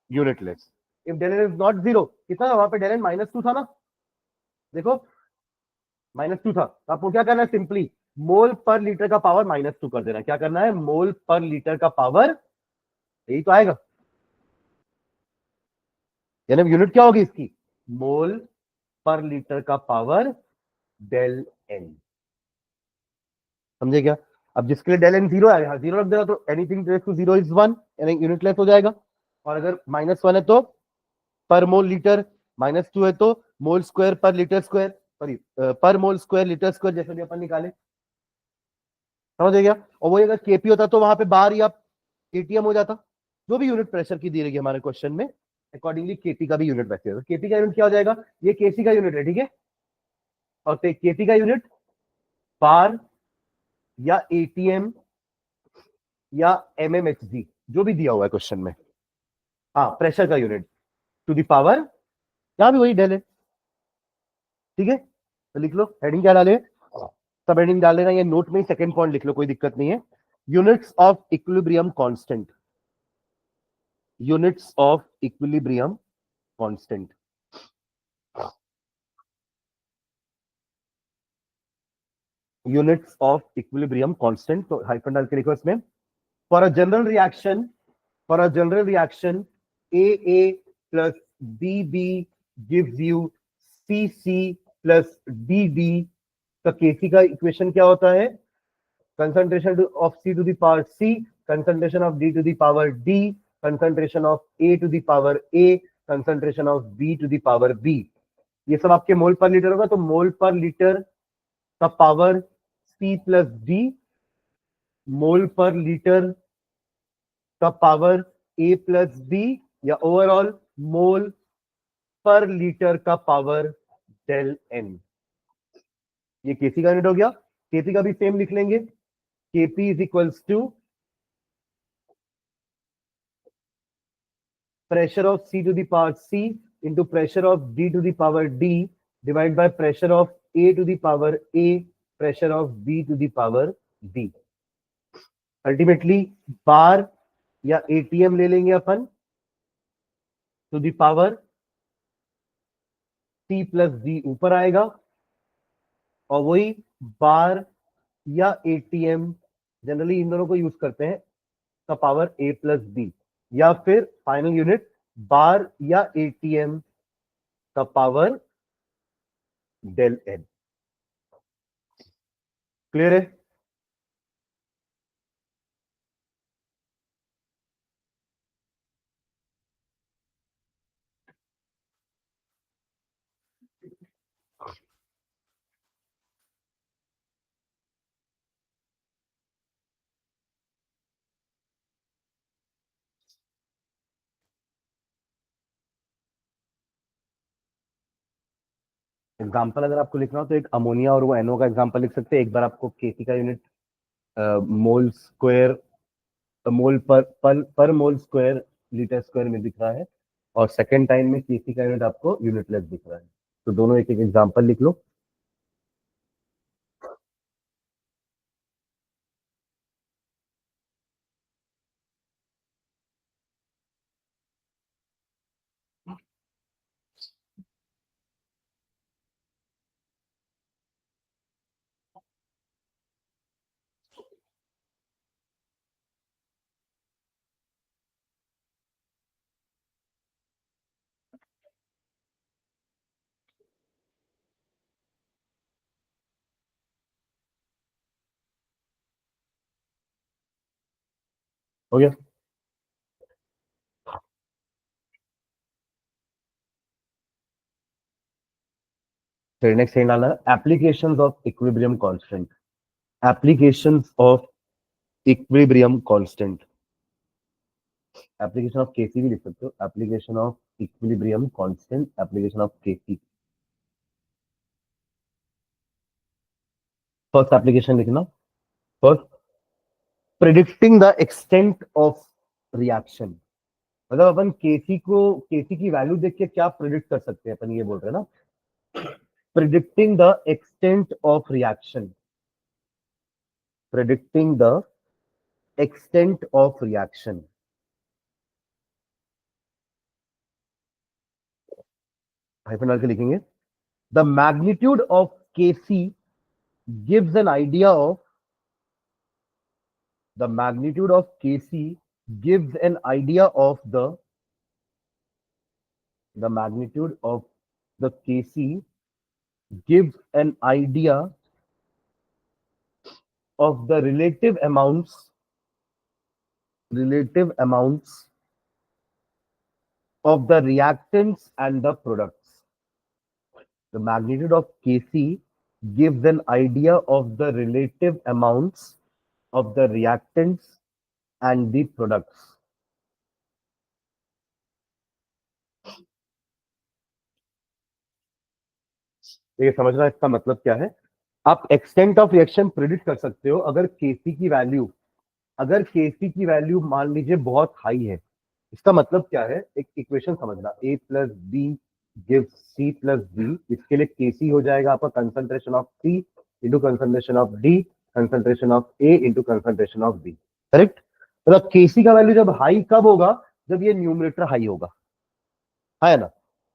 unitless, if del N is not zero, कितना था वहां पे, डेल एन -2 था ना, देखो -2 था, तो आपको क्या करना है, सिंपली मोल पर लीटर का पावर -2 कर देना, क्या करना है, मोल पर लीटर का पावर, यही तो आएगा, यानी यूनिट क्या होगी इसकी, मोल पर लीटर का पावर डेल एन, समझे क्या। अब जिसके लिए डेल एन जीरो है, यहाँ जीरो रख देना, तो anything raise to zero is one, यानी यूनिटलेस हो जाएगा। और अगर -1 है तो पर मोल लीटर, -2 है तो मोल स्क्वायर पर लीटर स्क्वायर, सॉरी पर मोल स्क्वायर लीटर स्क्वायर, जैसे भी अपन निकाले, समझ गया। और वही अगर केपी होता तो वहां पे बार या केटीएम हो जाता, जो भी यूनिट प्रेशर की दी रहेगी हमारे क्वेश्चन में, अकॉर्डिंगली केपी का भी यूनिट वैसे होगा। केपी का यूनिट क्या हो जाएगा, ये केसी का यूनिट है, ठीक है, और केपी का यूनिट बार या एटीएम या एमएमएचजी, जो भी दिया हुआ है क्वेश्चन में, हाँ प्रेशर का यूनिट टू द पावर, यहां भी वही डेल है, ठीक है। तो लिख लो, हेडिंग क्या डाले, सब हेडिंग डाल लेना, ये नोट में ही सेकंड पॉइंट लिख लो, कोई दिक्कत नहीं है। Units of equilibrium constant, units of equilibrium constant, units of equilibrium constant, तो हाइफन डाल के लिखो इसमें। For a general reaction, for a general reaction A plus B gives you C plus D, का केसी का इक्वेशन क्या होता है, concentration of C to the power C, concentration of D to the power D, concentration of A to the power A, concentration of B to the power B, ये सब आपके मोल पर लीटर होगा, तो मोल पर लीटर का पावर C प्लस डी, मोल पर लीटर का पावर A प्लस डी, या ओवरऑल मोल पर लीटर का पावर डेल एन, ये केसी का यूनिट हो गया। केपी का भी सेम लिख लेंगे, Kp is equals to pressure of C to the power C into pressure of D to the power D divided by pressure of A to the power A, pressure of B to the power B. Ultimately bar या एटीएम ले लेंगे अपन to the power C plus D ऊपर आएगा, और वही बार या एटीएम, जनरली इन दोनों को यूज करते हैं, का पावर A प्लस बी, या फिर फाइनल यूनिट बार या एटीएम का पावर डेल एन। क्लियर है। एग्जाम्पल अगर आपको लिखना हो तो एक अमोनिया और वो एनओ का एग्जाम्पल लिख सकते हैं। एक बार आपको केसी का यूनिट मोल स्क्वायर, मोल पर मोल स्क्वायर लीटर स्क्वायर में दिख रहा है, और सेकेंड टाइम में केसी का यूनिट आपको यूनिटलेस दिख रहा है, तो दोनों एक एक एग्जाम्पल लिख लो। हो गया। फिर नेक्स्ट सेकंड डालना है applications of equilibrium constant. Applications of equilibrium constant. Application of KC भी लिख सकते हो, application of equilibrium constant, application of KC. First application लिखना। First, predicting the extent of reaction. मतलब अपन केसी की वैल्यू देख के क्या प्रिडिक्ट कर सकते हैं, अपन ये बोल रहे हैं ना। Predicting the extent of reaction, predicting the extent of reaction. Hyphen डाल के लिखेंगे the magnitude of Kc gives an idea of, the magnitude of Kc gives an idea of the magnitude of the Kc gives an idea of the relative amounts of the reactants and the products. The magnitude of Kc gives an idea of the relative amounts of the reactants and the products. ये समझना इसका मतलब क्या है। आप एक्सटेंट ऑफ रिएक्शन प्रिडिक्ट कर सकते हो अगर केसी की वैल्यू, अगर केसी की वैल्यू मान लीजिए बहुत हाई है। इसका मतलब क्या है, एक इक्वेशन समझना, A plus B gives C plus D. इसके लिए केसी हो जाएगा आपका concentration of C into concentration of D, concentration of A into concentration of B. Correct. मतलब केसी का वैल्यू जब हाई कब होगा, जब ये न्यूमरेटर हाई होगा, है ना।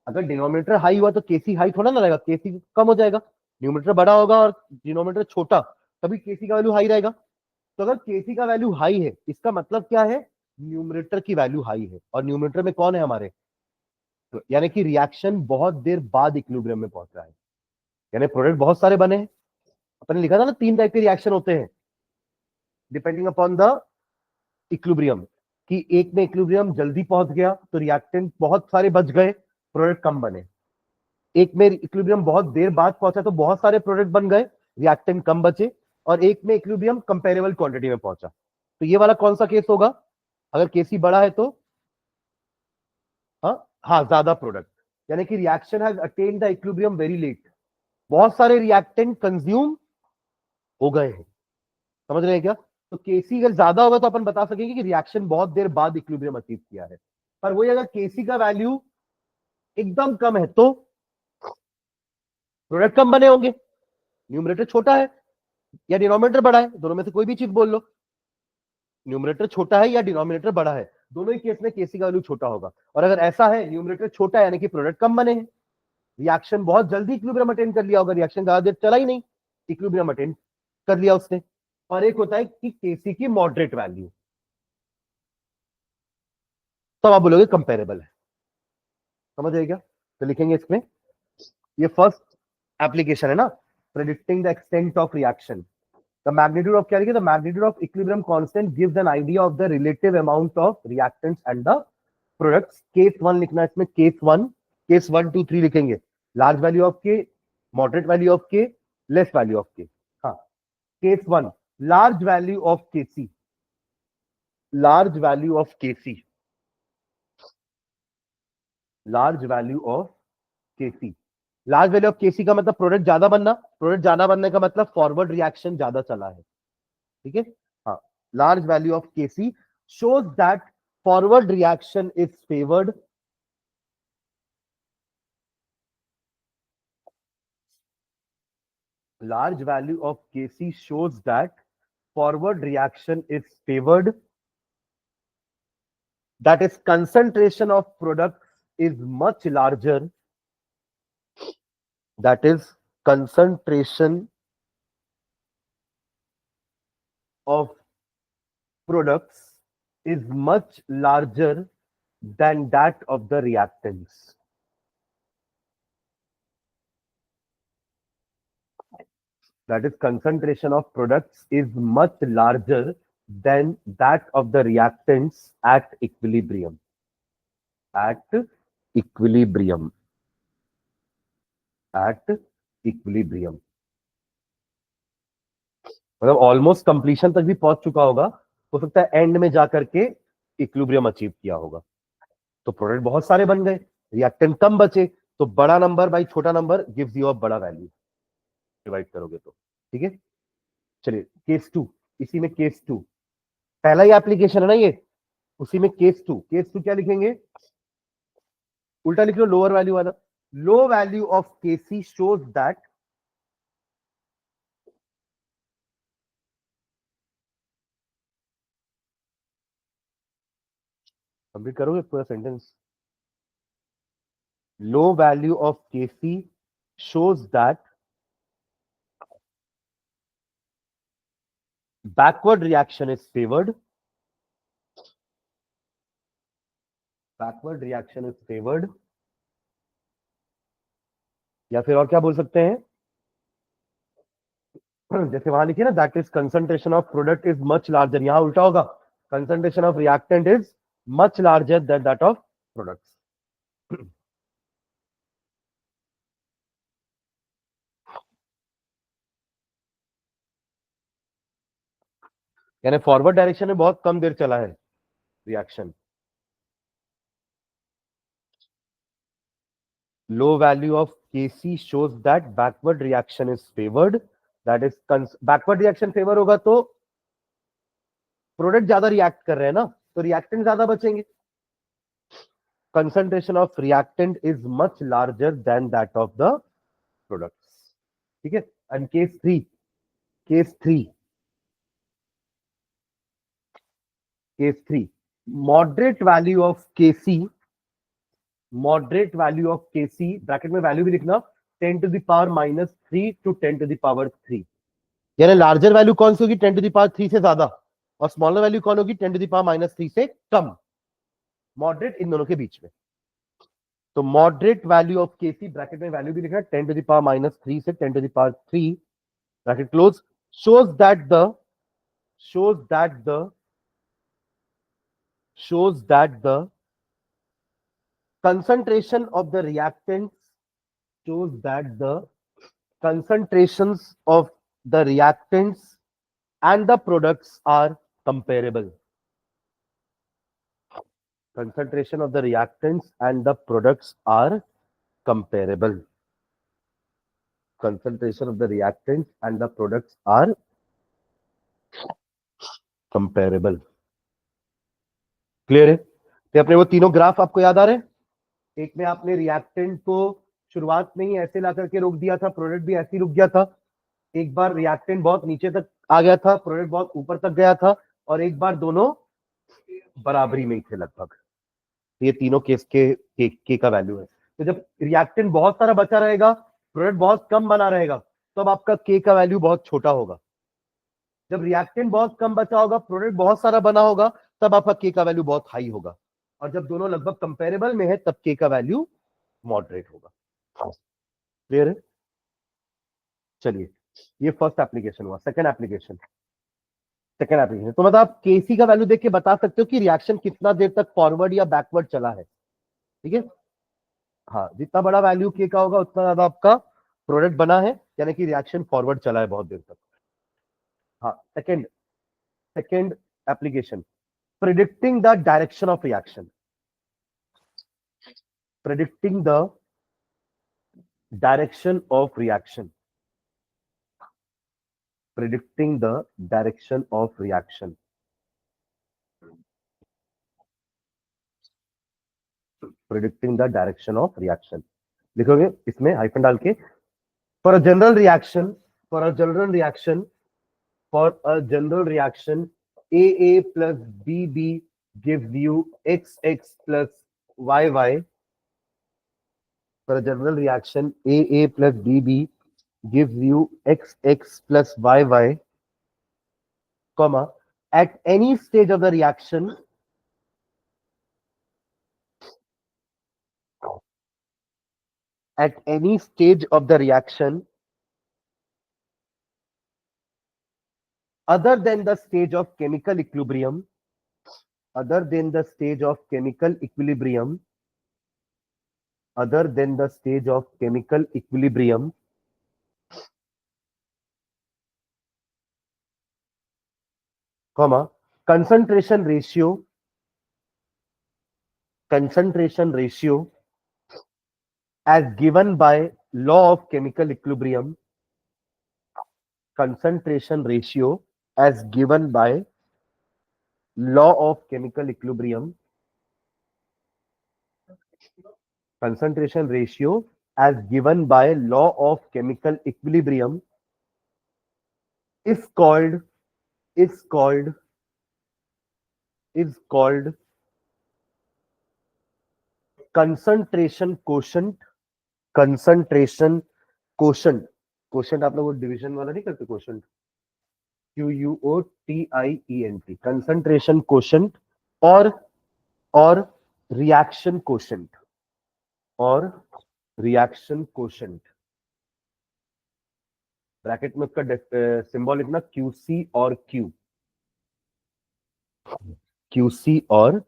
अगर डिनोमिनेटर हाई हुआ तो केसी हाई थोड़ा ना रहेगा, केसी कम हो जाएगा। न्यूमरेटर बड़ा होगा और डिनोमिनेटर छोटा, तभी केसी का वैल्यू हाई रहेगा। तो अगर केसी का वैल्यू हाई है, इसका मतलब क्या है, न्यूमरेटर की वैल्यू हाई है। और न्यूमरेटर में कौन है हमारे, तो यानी कि रिएक्शन बहुत देर बाद इक्विलिब्रियम में पहुंच रहा है, यानी प्रोडक्ट बहुत सारे बने हैं। अपने लिखा था ना 3 टाइप के रिएक्शन होते हैं डिपेंडिंग अपॉन द इक्विलिब्रियम, कि एक में इक्विलिब्रियम जल्दी पहुंच गया तो रिएक्टेंट बहुत सारे बच गए, प्रोडक्ट कम बने। एक में इक्विलिब्रियम बहुत देर बाद पहुंचा तो बहुत सारे प्रोडक्ट बन गए, रिएक्टेंट कम बचे। और एक में इक्विलिब्रियम कंपेरेबल क्वांटिटी में पहुंचा। तो ये वाला कौन सा केस होगा, अगर केसी बड़ा है तो हाँ, हाँ ज्यादा प्रोडक्ट, यानी कि reaction has attained the equilibrium very late, बहुत सारे रिएक्टेंट कंज्यूम हो गए हैं। समझ रहे हैं क्या। तो केसी अगर ज्यादा होगा तो अपन बता सकेंगे कि रिएक्शन बहुत देर बाद इक्विलिब्रियम अचीव किया है। पर वही अगर केसी का वैल्यू एकदम कम है तो प्रोडक्ट कम बने होंगे, न्यूमरेटर छोटा है या डिनोमिनेटर बड़ा है, दोनों में से कोई भी चीज बोल लो। न्यूमरेटर छोटा है या डिनोमिनेटर बड़ा है, दोनों ही केस में केसी का वैल्यू छोटा होगा। और अगर ऐसा है न्यूमरेटर छोटा है यानी कि प्रोडक्ट कम बने हैं, रिएक्शन बहुत जल्दी इक्विलिब्रियम अटेंड कर लिया होगा, रिएक्शन ज्यादा देर चला ही नहीं, इक्विलिब्रियम अटेंड कर लिया उसने। और एक होता है कि केसी की मॉडरेट वैल्यू, तब आप बोलोगे कंपेरेबल है। समझ रहे क्या। तो लिखेंगे इसमें, ये फर्स्ट एप्लीकेशन है ना, predicting the extent of reaction. The magnitude of क्या लिखे, the magnitude of equilibrium constant gives an idea of the relative amount of reactants and the products. Case 1 लिखना है इसमें, case 1, case 1 2 3 लिखेंगे। large value of k, moderate value of k, less value of k। हाँ, case 1 large value of kc, large value of kc, large value of kc। Large value of KC का मतलब प्रोडक्ट ज्यादा बनना, प्रोडक्ट ज्यादा बनने का मतलब फॉरवर्ड रिएक्शन ज्यादा चला है। ठीक है। हाँ, large value of Kc shows that forward reaction is favored, large value of kc shows that forward reaction is favored, that is concentration of products is much larger, that is concentration of products is much larger than that of the reactants, that is concentration of products is much larger than that of the reactants at equilibrium. At equilibrium. At equilibrium. मतलब ऑलमोस्ट कंप्लीशन तक भी पहुंच चुका होगा, हो सकता है एंड में जाकर के इक्विलिब्रियम अचीव किया होगा। तो प्रोडक्ट बहुत सारे बन गए, रिएक्टेंट कम बचे, तो बड़ा नंबर बाई छोटा नंबर गिव्स यू अ बड़ा वैल्यू, डिवाइड करोगे तो। ठीक है, चलिए केस टू, इसी में केस टू पहला ही एप्लीकेशन है ना ये, उसी में केस टू क्या लिखेंगे, उल्टा लिख लो, लोअर वैल्यू वाला। Low value of Kc shows that complete करोगे पूरा sentence. Low value of Kc shows that backward reaction is favoured, backward reaction is favoured, या फिर और क्या बोल सकते हैं, जैसे वहां लिखिए ना, that is concentration of product is much larger, यहां उल्टा होगा, concentration of reactant is much larger than that of products. यानी फॉरवर्ड डायरेक्शन में बहुत कम देर चला है reaction. Low value of Kc shows that backward reaction is favored, that is backward reaction favour होगा तो प्रोडक्ट ज्यादा रिएक्ट कर रहे हैं ना, तो रिएक्टेंट ज्यादा बचेंगे, concentration of reactant is much larger than that of the products. ठीक है, and case 3 moderate value of Kc, moderate value of Kc bracket में वैल्यू भी लिखना, 10 to the power -3 to 10 to the power 3, यानी लार्जर वैल्यू कौन सी होगी, 10 to the power 3 से ज्यादा, और स्मॉलर वैल्यू कौन होगी, 10 to the power -3 से कम, मॉडरेट इन दोनों के बीच में। तो moderate value of Kc bracket में वैल्यू भी लिखना, 10 to the power -3 से 10 to the power 3 bracket close, shows that the shows that the shows that the concentration of the reactants shows that the concentrations of the reactants and the products are comparable. Concentration of the reactants and the products are comparable. Concentration of the reactants and the products are comparable. Clear है? तो अपने वो तीनों ग्राफ आपको याद आ रहे हैं, एक में आपने रिएक्टेंट को शुरुआत में ही ऐसे ला करके रोक दिया था, प्रोडक्ट भी ऐसे ही रुक गया था, एक बार रिएक्टेंट बहुत नीचे तक आ गया था, प्रोडक्ट बहुत ऊपर तक गया था, और एक बार दोनों बराबरी में ही थे लगभग। ये तीनों केस के का वैल्यू है। तो जब रिएक्टेंट बहुत सारा बचा रहेगा, प्रोडक्ट बहुत कम बना रहेगा, तब आपका के का वैल्यू बहुत छोटा होगा। जब रिएक्टेंट बहुत कम बचा होगा, प्रोडक्ट बहुत सारा बना होगा, तब आपका के का वैल्यू बहुत हाई होगा, और जब दोनों लगभग कंपेरेबल में है, तब के का वैल्यू मॉडरेट होगा। क्लियर है? चलिए, ये फर्स्ट एप्लीकेशन हुआ। सेकंड एप्लीकेशन तो मतलब आप केसी का वैल्यू देख के बता सकते हो कि रिएक्शन कितना देर तक फॉरवर्ड या बैकवर्ड चला है। ठीक है, हाँ, जितना बड़ा वैल्यू के का होगा, उतना ज्यादा आपका प्रोडक्ट बना है, यानी कि रिएक्शन फॉरवर्ड चला है बहुत देर तक। हाँ, second second application, predicting the direction of reaction, predicting the direction of reaction, predicting the direction of reaction, predicting the direction of reaction। लिखोगे इसमें हाइफन डाल के, for a general reaction, for a general reaction, for a general reaction, AA plus BB gives you XX plus YY। For a general reaction, AA plus BB gives you XX plus YY, comma, at any stage of the reaction, at any stage of the reaction, other than the stage of chemical equilibrium, other than the stage of chemical equilibrium, other than the stage of chemical equilibrium, comma, concentration ratio, concentration ratio as given by law of chemical equilibrium, concentration ratio as given by law of chemical equilibrium, concentration ratio as given by law of chemical equilibrium is called is called is called concentration quotient, concentration quotient, quotient आप लोग डिवीजन वाला नहीं करते, quotient QUOTIENT, concentration quotient और reaction quotient, और reaction quotient, ब्रैकेट में उसका सिंबल लिखना QC और Q, QC और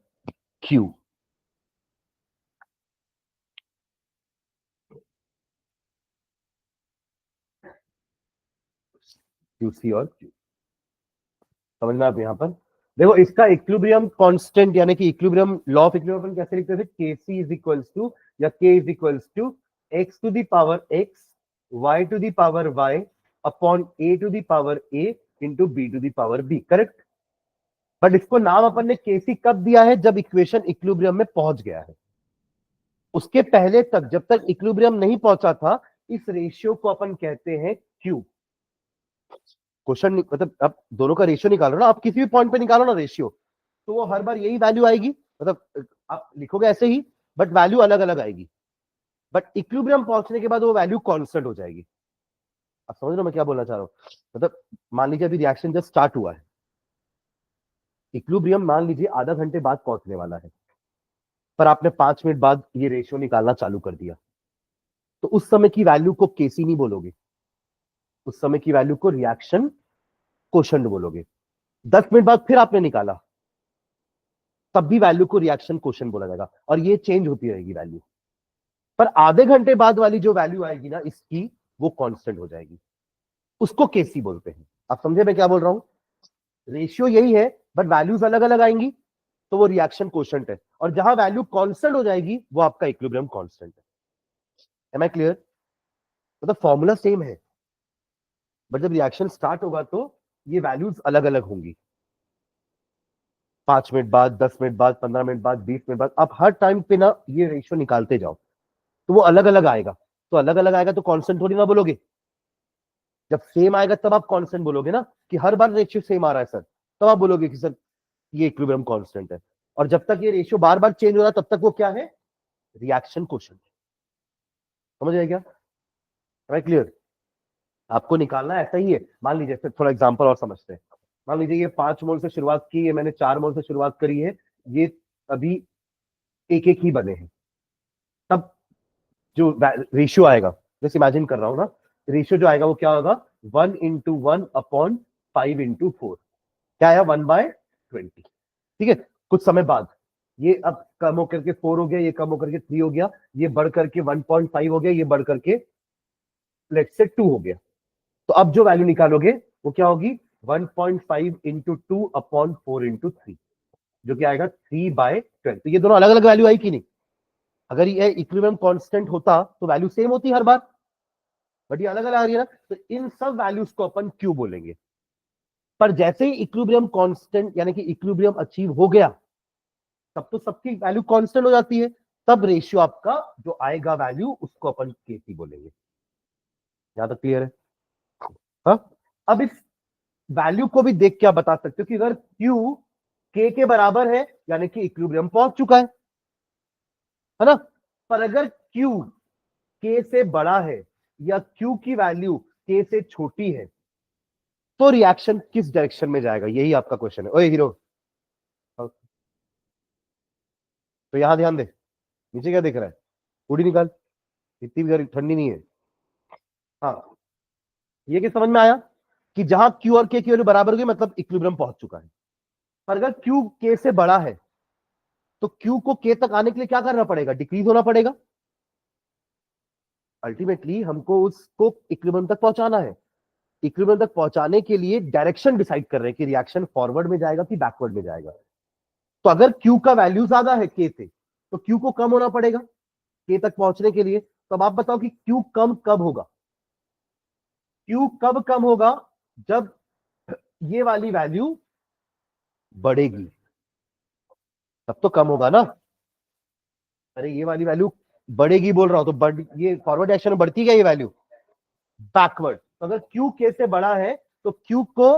Q, QC और Q, समझना आप यहां पर देखो। इसका इक्विलिब्रियम कांस्टेंट यानी कि इक्विलिब्रियम लॉ ऑफ इक्विलिब्रियम कैसे लिखते थे, Kc इज इक्वल्स टू या K is equals to x to the power x y to the power y upon a to the power a into b to the power b, correct. But इसको नाम अपन ने Kc कब दिया है, जब इक्वेशन इक्विलिब्रियम में पहुंच गया है। उसके पहले तक जब तक इक्विलिब्रियम नहीं पहुंचा था, इस रेशियो को अपन कहते हैं Q। क्वेश्चन मतलब आप दोनों का रेशियो निकालो ना, आप किसी भी पॉइंट पे निकालो ना रेशियो, तो वो हर बार यही वैल्यू आएगी, मतलब आप लिखोगे ऐसे ही बट वैल्यू अलग अलग आएगी। बट इक्विलिब्रियम पहुंचने के बाद वो वैल्यू कांस्टेंट हो जाएगी। आप समझ रहे हो मैं क्या बोलना चाह रहा हूं, मतलब मान लीजिए अभी रिएक्शन जस्ट स्टार्ट हुआ है, इक्विलिब्रियम मान लीजिए आधा घंटे बाद पहुंचने वाला है, पर आपने 5 मिनट बाद ये रेशियो निकालना चालू कर दिया, तो उस समय की वैल्यू को केसी नहीं बोलोगे, उस समय की वैल्यू को रिएक्शन कोशेंट बोलोगे। 10 मिनट बाद फिर आपने निकाला, तब भी वैल्यू को रिएक्शन कोशेंट बोला जाएगा, और ये चेंज होती रहेगी वैल्यू। पर आधे घंटे बाद वाली जो वैल्यू आएगी ना इसकी, वो कांस्टेंट हो जाएगी, उसको केसी बोलते हैं। आप समझे मैं क्या बोल रहा हूं, रेशियो यही है बट वैल्यूज अलग अलग आएंगी, तो वो रिएक्शन कोशेंट है, और जहां वैल्यू कांस्टेंट हो जाएगी वो आपका इक्विलिब्रियम कांस्टेंट है। एम आई क्लियर, मतलब फॉर्मूला सेम है, बट जब रिएक्शन स्टार्ट होगा तो ये वैल्यूज अलग अलग होंगी। 5 मिनट बाद, 10 मिनट बाद, 15 मिनट बाद, 20 मिनट बाद, आप हर टाइम पे ना ये रेशियो निकालते जाओ, तो वो अलग अलग आएगा। तो अलग अलग आएगा तो कांस्टेंट थोड़ी ना बोलोगे, जब सेम आएगा तब आप कांस्टेंट बोलोगे ना, कि हर बार रेशियो सेम आ रहा है सर, तब आप बोलोगे कि सर ये इक्विलिब्रियम कांस्टेंट है। और जब तक ये रेशियो बार बार चेंज हो रहा है तब तक वो क्या है, रिएक्शन कोशेंट। समझ आए क्या, क्लियर। आपको निकालना ऐसा ही है। मान लीजिए फिर थोड़ा एग्जांपल और समझते हैं। मान लीजिए ये 5 मोल से शुरुआत की है, मैंने 4 मोल से शुरुआत करी है, ये अभी एक एक ही बने हैं, तब जो रेशियो आएगा, जैसे इमेजिन कर रहा हूं ना, रेशियो जो आएगा वो क्या होगा, 1:1/5/4, क्या आया, 1/20। ठीक है, कुछ समय बाद ये अब कम होकर के 4 हो गया, ये कम होकर के 3 हो गया, ये बढ़ करके 1.5 हो गया, ये बढ़ करके लेट्स से 2 हो गया। तो अब जो वैल्यू निकालोगे वो क्या होगी, 1.5 इंटू 2/4 इंटू 3, जो कि आएगा 3/12। तो ये दोनों अलग अलग वैल्यू आई कि नहीं, अगर ये इक्विलिब्रियम कांस्टेंट होता तो वैल्यू सेम होती हर बार, बट ये अलग अलग आ रही है ना, तो इन सब वैल्यूज को अपन क्यू बोलेंगे। पर जैसे ही इक्विलिब्रियम कांस्टेंट यानी कि इक्विलिब्रियम अचीव हो गया, तब तो सबकी वैल्यू कांस्टेंट हो जाती है, तब रेशियो आपका जो आएगा वैल्यू उसको अपन केसी बोलेंगे। यहां तक क्लियर है। हाँ, अब इस वैल्यू को भी देख के आप बता सकते हो कि अगर Q K के बराबर है यानी कि इक्विलिब्रियम पहुंच चुका है ना। पर अगर Q K से बड़ा है या Q की वैल्यू K से छोटी है, तो रिएक्शन किस डायरेक्शन में जाएगा, यही आपका क्वेश्चन है। ओए हीरो, तो यहां ध्यान दे, नीचे क्या दिख रहा है, पूरी निकाल, इतनी भी ठंडी नहीं है। हाँ, ये क्या समझ में आया, कि जहां Q और K की वैल्यू बराबर होगी मतलब इक्विलिब्रियम पहुंच चुका है। पर अगर Q K से बड़ा है तो Q को K तक आने के लिए क्या करना पड़ेगा? डिक्रीज होना पड़ेगा। अल्टीमेटली हमको उसको इक्विलिब्रियम तक पहुंचाना है। इक्विलिब्रियम तक पहुंचाने के लिए डायरेक्शन डिसाइड कर रहे हैं कि रिएक्शन फॉरवर्ड में जाएगा कि बैकवर्ड में जाएगा। तो अगर Q का वैल्यू ज्यादा है K से तो Q को कम होना पड़ेगा K तक पहुंचने के लिए। तो अब आप बताओ कि Q कम कब होगा? Q कब कम होगा? जब ये वाली वैल्यू बढ़ेगी तब तो कम होगा ना। अरे ये वाली वैल्यू बढ़ेगी बोल रहा हूं, तो ये फॉरवर्ड डायरेक्शन में बढ़ती है ये वैल्यू बैकवर्ड। तो अगर Q K से बड़ा है तो Q को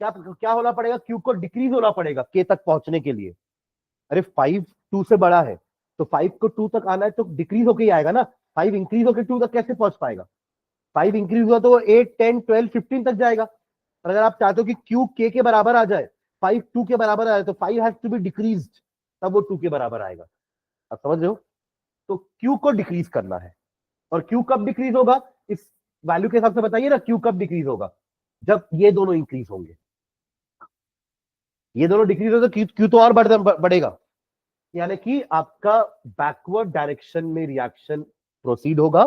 क्या क्या होना पड़ेगा? Q को डिक्रीज होना पड़ेगा K तक पहुंचने के लिए। अरे 5 2 से बड़ा है तो 5 को 2 तक आना है तो डिक्रीज होके ही आएगा ना। 5 इंक्रीज होकर 2 तक कैसे पहुंच पाएगा? 5 इंक्रीज हुआ तो वो 8 10 12 15 तक जाएगा। और अगर आप चाहते हो कि Q K के बराबर आ जाए, 5 2 के बराबर आ जाए, तो 5 हैज टू बी डिक्रीज, तब वो 2 के बराबर आएगा। आप समझ रहे हो? तो Q को डिक्रीज करना है। और Q कब डिक्रीज होगा? इस वैल्यू के हिसाब से बताइए ना, Q कब डिक्रीज होगा? जब ये दोनों इंक्रीज होंगे। ये दोनों डिक्रीज हो तो Q तो और बढ़ेगा। यानी कि आपका बैकवर्ड डायरेक्शन में रिएक्शन प्रोसीड होगा।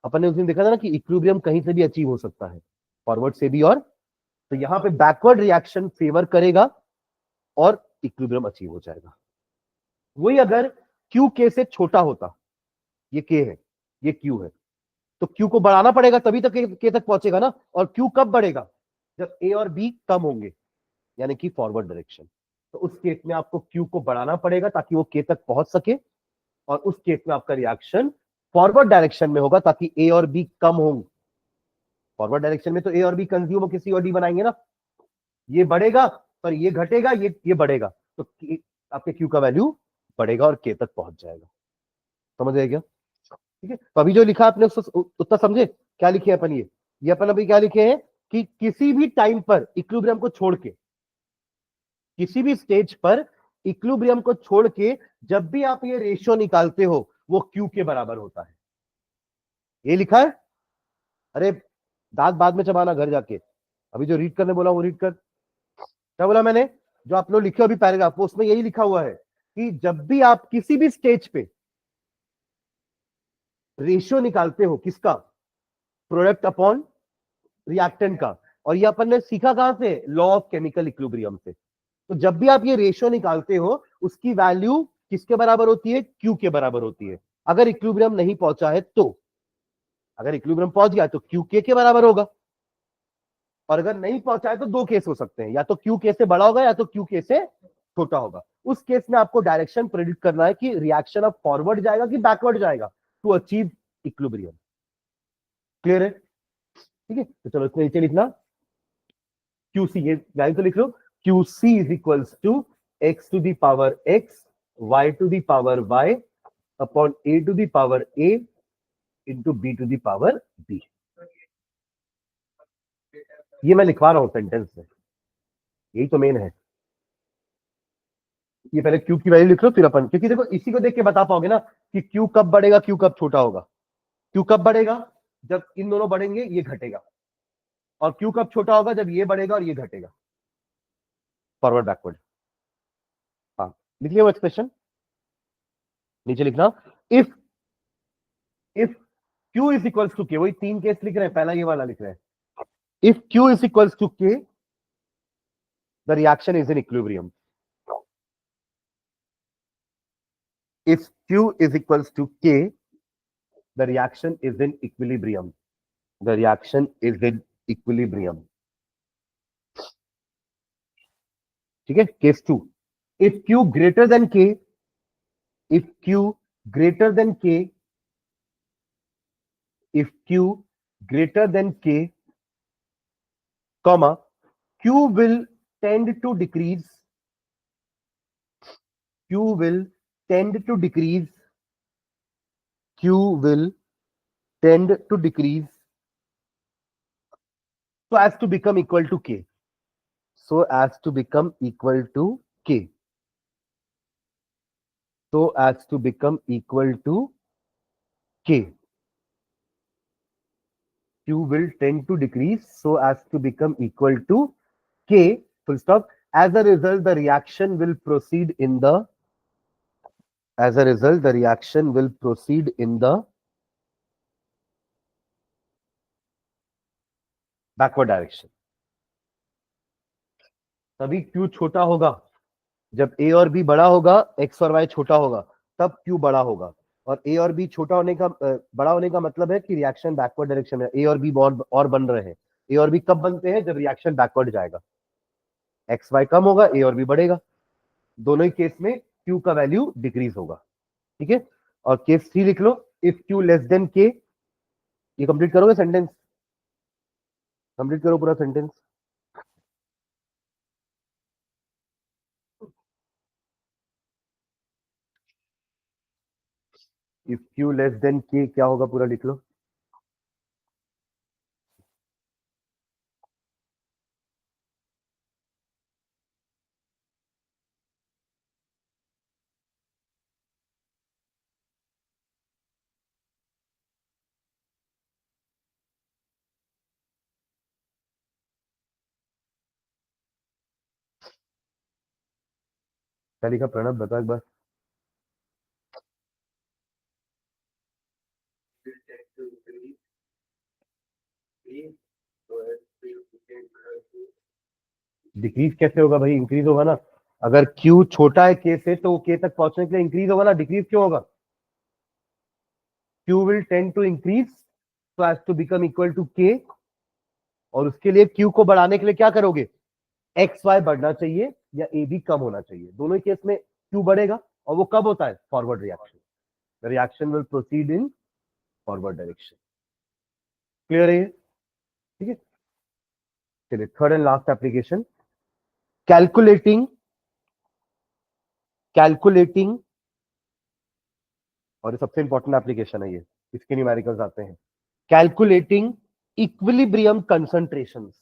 अपन ने उस दिन देखा था ना कि इक्विलिब्रियम कहीं से भी अचीव हो सकता है, फॉरवर्ड से भी। और तो यहां पे बैकवर्ड रिएक्शन फेवर करेगा और इक्विलिब्रियम अचीव हो जाएगा। वही अगर Q K से छोटा होता, ये K है ये Q है, तो Q को बढ़ाना पड़ेगा तभी तक K तक पहुंचेगा ना। और Q कब बढ़ेगा? जब A और B कम होंगे, यानी कि फॉरवर्ड डायरेक्शन। तो उस केस में आपको Q को बढ़ाना पड़ेगा ताकि वो K तक पहुंच सके। और उस केस में आपका रिएक्शन फॉरवर्ड डायरेक्शन में होगा ताकि ए और बी कम होंगे। फॉरवर्ड डायरेक्शन में तो ए और बी कंज्यूम किसी और डी बनाएंगे ना। ये बढ़ेगा पर ये घटेगा, ये बढ़ेगा, तो आपके क्यू का वैल्यू बढ़ेगा और के तक पहुंच जाएगा। समझ आएगा? ठीक है। तो अभी जो लिखा आपने उतना समझे? क्या लिखे अपन? ये अपन अभी क्या लिखे हैं कि किसी भी टाइम पर इक्विलिब्रियम को छोड़ के, किसी भी स्टेज पर इक्विलिब्रियम को छोड़ के जब भी आप ये रेशियो निकालते हो वो क्यू के बराबर होता है। ये लिखा है। अरे दांत बाद में चबाना घर जाके, अभी जो रीड करने बोला वो रीड कर। क्या बोला मैंने? जो आप लोग लिखे अभी पैराग्राफ, उसमें यही लिखा हुआ है कि जब भी आप किसी भी स्टेज पे रेशियो निकालते हो, किसका? प्रोडक्ट अपॉन रिएक्टेंट का। और ये अपन ने सीखा कहां से? लॉ ऑफ केमिकल इक्विलिब्रियम से। तो जब भी आप ये रेशियो निकालते हो उसकी वैल्यू किसके बराबर होती है? क्यू के बराबर होती है। अगर इक्विलिब्रियम नहीं पहुंचा है तो, अगर इक्विलिब्रियम पहुंच गया तो क्यू के बराबर होगा। और अगर नहीं पहुंचा है तो दो केस हो सकते हैं, या तो क्यू के से बड़ा होगा या तो क्यू के से छोटा होगा। उस केस में आपको डायरेक्शन प्रेडिक्ट करना है कि रिएक्शन अब फॉरवर्ड जाएगा कि बैकवर्ड जाएगा टू अचीव इक्विलिब्रियम। क्लियर है? ठीक है। तो चलो इसमें नीचे लिखना क्यूसी, ये वैल्यू तो लिख लो। QC is equals to X to the power X Y to the power Y upon A to the power A into B to the power B. ये मैं लिखवा रहा हूं सेंटेंस में, यही तो मेन है। ये पहले क्यू की वैल्यू लिख लो फिर अपन, क्योंकि देखो इसी को देख के बता पाओगे ना कि क्यू कब बढ़ेगा क्यू कब छोटा होगा। क्यू कब बढ़ेगा? जब इन दोनों बढ़ेंगे ये घटेगा। और क्यू कब छोटा होगा? जब ये बढ़ेगा और ये घटेगा। Forward backward. हाँ, लिख लिया वो एक्सप्रेशन, नीचे लिखना। If if Q is equals to K, वही तीन केस लिख रहे हैं, पहला ये वाला लिख रहे हैं। If Q is equals to K the reaction is in equilibrium. If Q is equals to K the reaction is in equilibrium. The reaction is in equilibrium. ठीक है। Case two, if Q greater than K, if q greater than k, if q greater than k comma q will tend to decrease, q will tend to decrease, q will tend to decrease so as to become equal to k, so as to become equal to k, so as to become equal to k। Q will tend to decrease so as to become equal to K, full stop. As a result, the reaction will proceed in the backward direction. तभी Q छोटा होगा जब A और B बड़ा होगा, X और Y छोटा होगा, तब Q बड़ा होगा. और A और B छोटा होने का बड़ा होने का मतलब है कि रिएक्शन बैकवर्ड डायरेक्शन में A और B और बन रहे हैं. A और B कब बनते हैं? जब रिएक्शन बैकवर्ड जाएगा. एक्स वाई कम होगा, ए और बी बढ़ेगा. दोनों ही केस में क्यू का वैल्यू डिक्रीज होगा. ठीक है. और केस 3 लिख लो. इफ क्यू लेस देन के. ये कंप्लीट करोगे सेंटेंस? कंप्लीट करो पूरा sentence. If Q less than के क्या होगा? पूरा लिख लो. क्या लिखा प्रणब? बता एक बार. डिक्रीज कैसे होगा भाई? इंक्रीज होगा ना. अगर क्यू छोटा है के से तो के तक पहुंचने के लिए इंक्रीज होगा ना. डिक्रीज क्यों होगा? Q will tend to increase so as to become equal to K. और उसके लिए क्यू को बढ़ाने के लिए क्या करोगे? एक्स वाई बढ़ना चाहिए या ए बी कम होना चाहिए. दोनों ही केस में क्यू बढ़ेगा. और वो कब होता है? Forward reaction. The reaction will proceed in forward direction. Clear है ये? ठीक है. चलिए third and last application. Calculating और ये सबसे इंपॉर्टेंट एप्लीकेशन है ये. इसके न्यूमेरिकल्स आते हैं. Calculating equilibrium concentrations.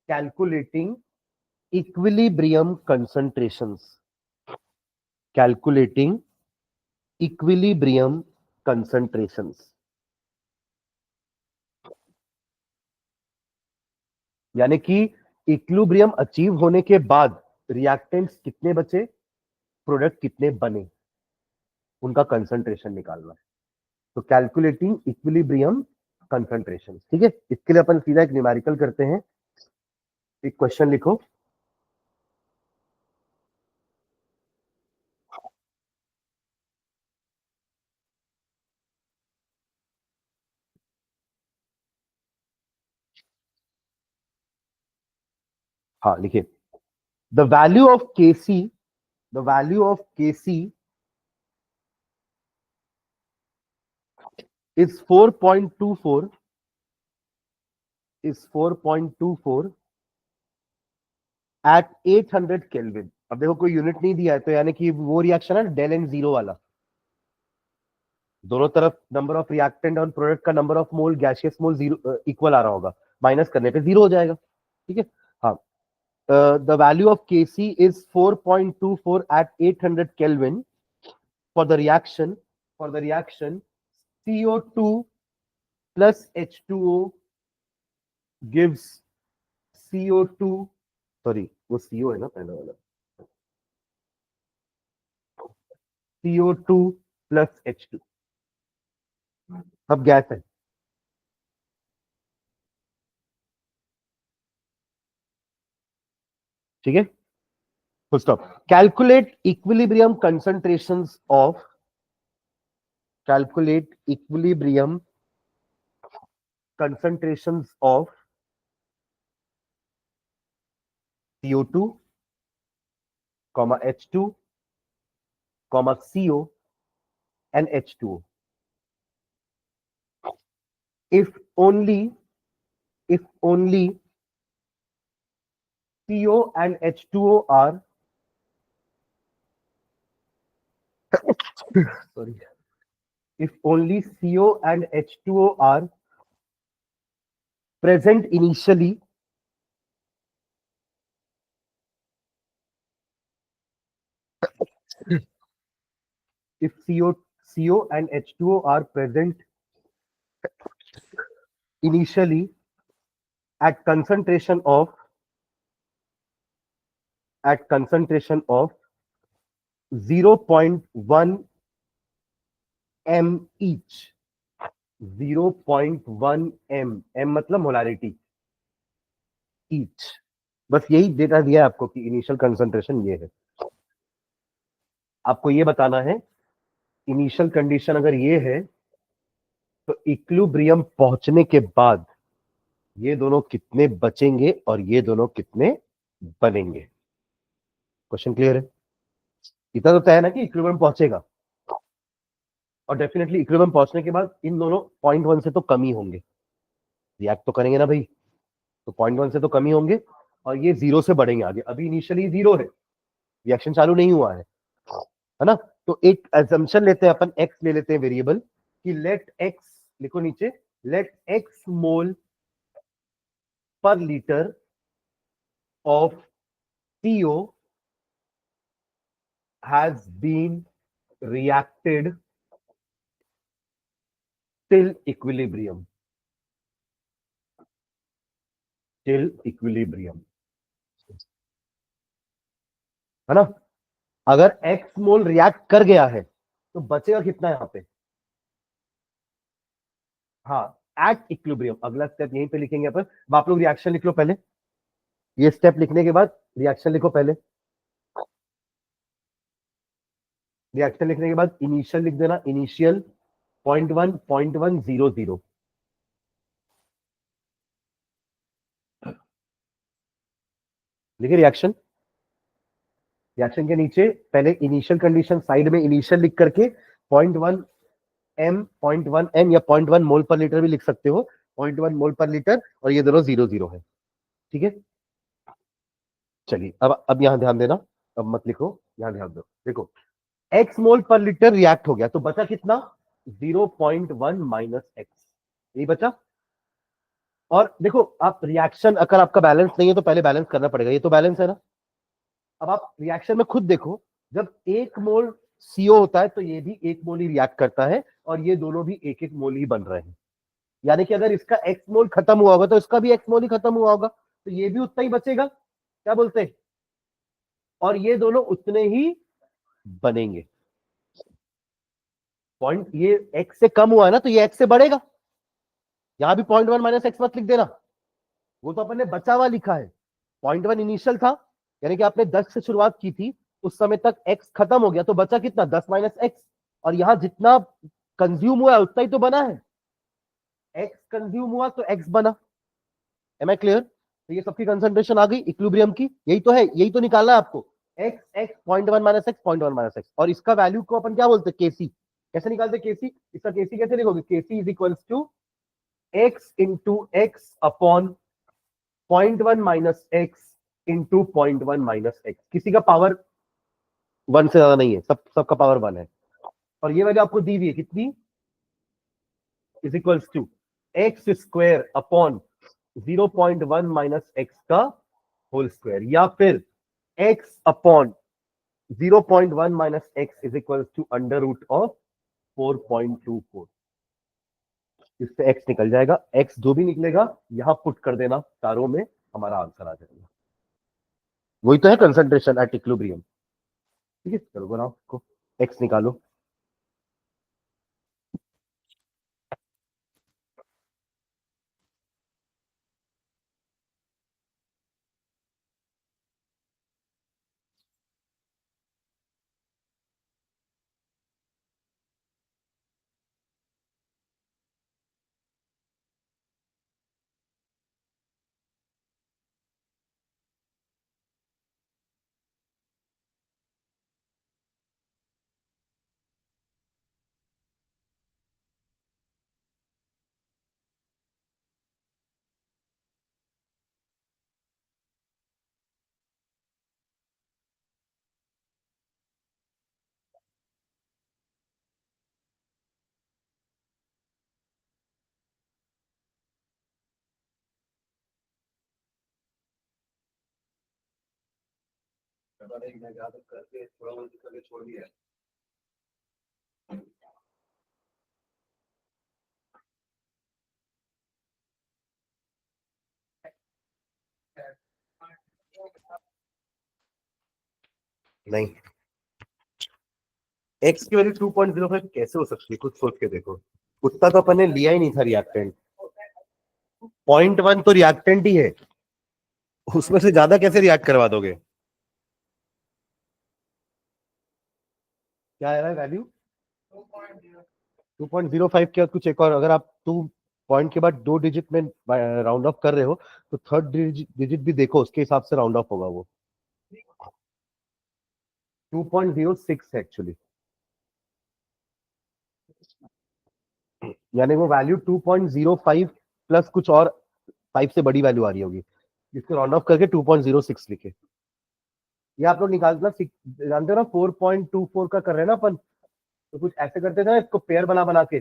Calculating equilibrium concentrations. Calculating equilibrium concentrations. यानी कि इक्विलिब्रियम अचीव होने के बाद रिएक्टेंट्स कितने बचे, प्रोडक्ट कितने बने, उनका कंसंट्रेशन निकालना है. तो कैलकुलेटिंग इक्विलिब्रियम कंसंट्रेशन. ठीक है. इसके लिए अपन सीधा एक न्यूमेरिकल करते हैं. एक क्वेश्चन लिखो. हाँ लिखिए. The value of Kc is 4.24 at 800 Kelvin. अब देखो कोई यूनिट नहीं दिया है तो यानी कि वो रिएक्शन है डेल एन जीरो वाला. दोनों तरफ नंबर ऑफ रिएक्टेंट और प्रोडक्ट का number of mole, gaseous mole zero equal आ रहा होगा. माइनस करने पे जीरो हो जाएगा. ठीक है. हाँ. The value of Kc is 4.24 at 800 Kelvin for the reaction CO2 plus H2O gives CO2. Sorry वो CO है ना पहला वाला. CO2 plus H2. अब गैस है. ठीक है. Full stop. Calculate equilibrium concentrations of CO2, H2, CO and H2O. If only CO and H2O are sorry. If only CO and H2O are present initially, if CO and H2O are present initially at concentration of 0.1 m each. 0.1 m, m मतलब मोलारिटी, ईच। बस यही डेटा दिया है आपको कि इनिशियल कंसंट्रेशन ये है। आपको ये बताना है इनिशियल कंडीशन अगर ये है तो इक्विलिब्रियम पहुंचने के बाद ये दोनों कितने बचेंगे और ये दोनों कितने बनेंगे। क्वेश्चन क्लियर है? इतना तो तय है ना कि इक्विलिब्रियम पहुंचेगा, और डेफिनेटली इक्विलिब्रियम पहुंचने के बाद इन दोनों 0.1 से तो कम ही होंगे, रिएक्ट तो करेंगे ना भाई, तो 0.1 से तो कम ही होंगे, और ये जीरो से बढ़ेंगे आगे। अभी इनिशियली जीरो है, रिएक्शन चालू नहीं हुआ है ना। तो एक एजम्पशन लेते हैं अपन, एक्स ले लेते हैं वेरिएबल, कि लेट एक्स, लिखो नीचे, late X mole per litre of TO has been reacted till equilibrium, till equilibrium, है ना। अगर एक्स मोल रिएक्ट कर गया है तो बचेगा कितना यहां पे? हाँ, एट इक्विलिब्रियम। अगला स्टेप यहीं पे लिखेंगे अपन। अब आप लोग रिएक्शन लिख लो पहले, ये स्टेप लिखने के बाद रिएक्शन लिखो पहले। रिएक्शन लिखने के बाद इनिशियल लिख देना, इनिशियल 0.1 लिखे रिएक्शन। रिएक्शन के नीचे पहले इनिशियल कंडीशन साइड में इनिशियल लिख करके 0.1 m या 0.1 मोल पर लीटर भी लिख सकते हो, 0.1 मोल पर लीटर, और ये दोनों 0 है। ठीक है, चलिए अब यहां ध्यान देना, अब मत लिखो, यहां ध्यान दो। देखो, x mole per litre react हो गया तो बचा कितना? 0.1 माइनस एक्स, यही बचा। और देखो, आप रिएक्शन अगर आपका बैलेंस नहीं है तो पहले बैलेंस करना पड़ेगा, ये तो बैलेंस है ना। अब आप रिएक्शन में खुद देखो, जब एक मोल सीओ होता है तो ये भी एक मोल ही रिएक्ट करता है, और ये दोनों भी एक एक मोल ही बन रहे हैं। यानी कि अगर इसका एक्स मोल खत्म हुआ होगा तो इसका भी एक्स मोल ही खत्म हुआ होगा, तो ये भी उतना ही बचेगा, क्या बोलते हैं, और ये दोनों उतने ही बनेंगे। पॉइंट, ये एक्स से कम हुआ है ना तो ये एक्स से बढ़ेगा। यहां भी 0.1 माइनस एक्स मत लिख देना, वो तो अपन ने बचा हुआ लिखा है। 0.1 इनिशियल था, यानी कि आपने 10 से शुरुआत की थी, उस समय तक एक्स खत्म हो गया तो बचा कितना? 10 माइनस एक्स, और यहां जितना कंज्यूम हुआ है उतना ही तो बना है। एक्स कंज्यूम हुआ तो एक्स बना। Am I clear? तो ये सबकी कंसंट्रेशन आ गई इक्विलिब्रियम की, यही तो है, यही तो निकालना है आपको। X x 0.1 minus x, 0.1 minus x, और इसका वैल्यू को अपन क्या बोलते हैं? केसी। कैसे निकालते केसी? इसका केसी कैसे लिखोगे? KC is equals to X into X upon 0.1 minus X into 0.1 minus X. किसी का पावर 1 से ज्यादा नहीं है, सबका पावर 1 है, और ये वैल्यू आपको दी हुई है कितनी? Is equals to X square upon 0.1 minus X का होल स्क्वायर, या फिर X upon 0.1 minus X is equal to under root of 4.24। इससे एक्स निकल जाएगा, एक्स जो भी निकलेगा यहां पुट कर देना चारों में, हमारा आंसर आ जाएगा। वही तो है कंसंट्रेशन एट इक्विलिब्रियम। ठीक है, चलो बनाओ इसको, एक्स निकालो। छोड़ दिया। नहीं, x की वैल्यू 2.05 कैसे हो सकती है, कुछ सोच के देखो। उतना तो अपन ने लिया ही नहीं था रिएक्टेंट। 0.1 तो रिएक्टेंट ही है, उसमें से ज्यादा कैसे रिएक्ट करवा दोगे? क्या आ रहा है वैल्यू? 2.05 के बाद कुछ एक और, अगर आप 2 पॉइंट के बाद 2 डिजिट में राउंड ऑफ कर रहे हो तो थर्ड डिजिट भी देखो, उसके हिसाब से राउंड ऑफ होगा वो। 2.06 है एक्चुअली, यानी वो वैल्यू 2.05 प्लस कुछ और 5 से बड़ी वैल्यू आ रही होगी, जिसको राउंड ऑफ करके 2.06 लिखे। ये आप लोग निकालना जानते हो ना, 4.24 का कर रहे हैं ना अपन, तो कुछ ऐसे करते थे ना इसको, पेयर बना बना के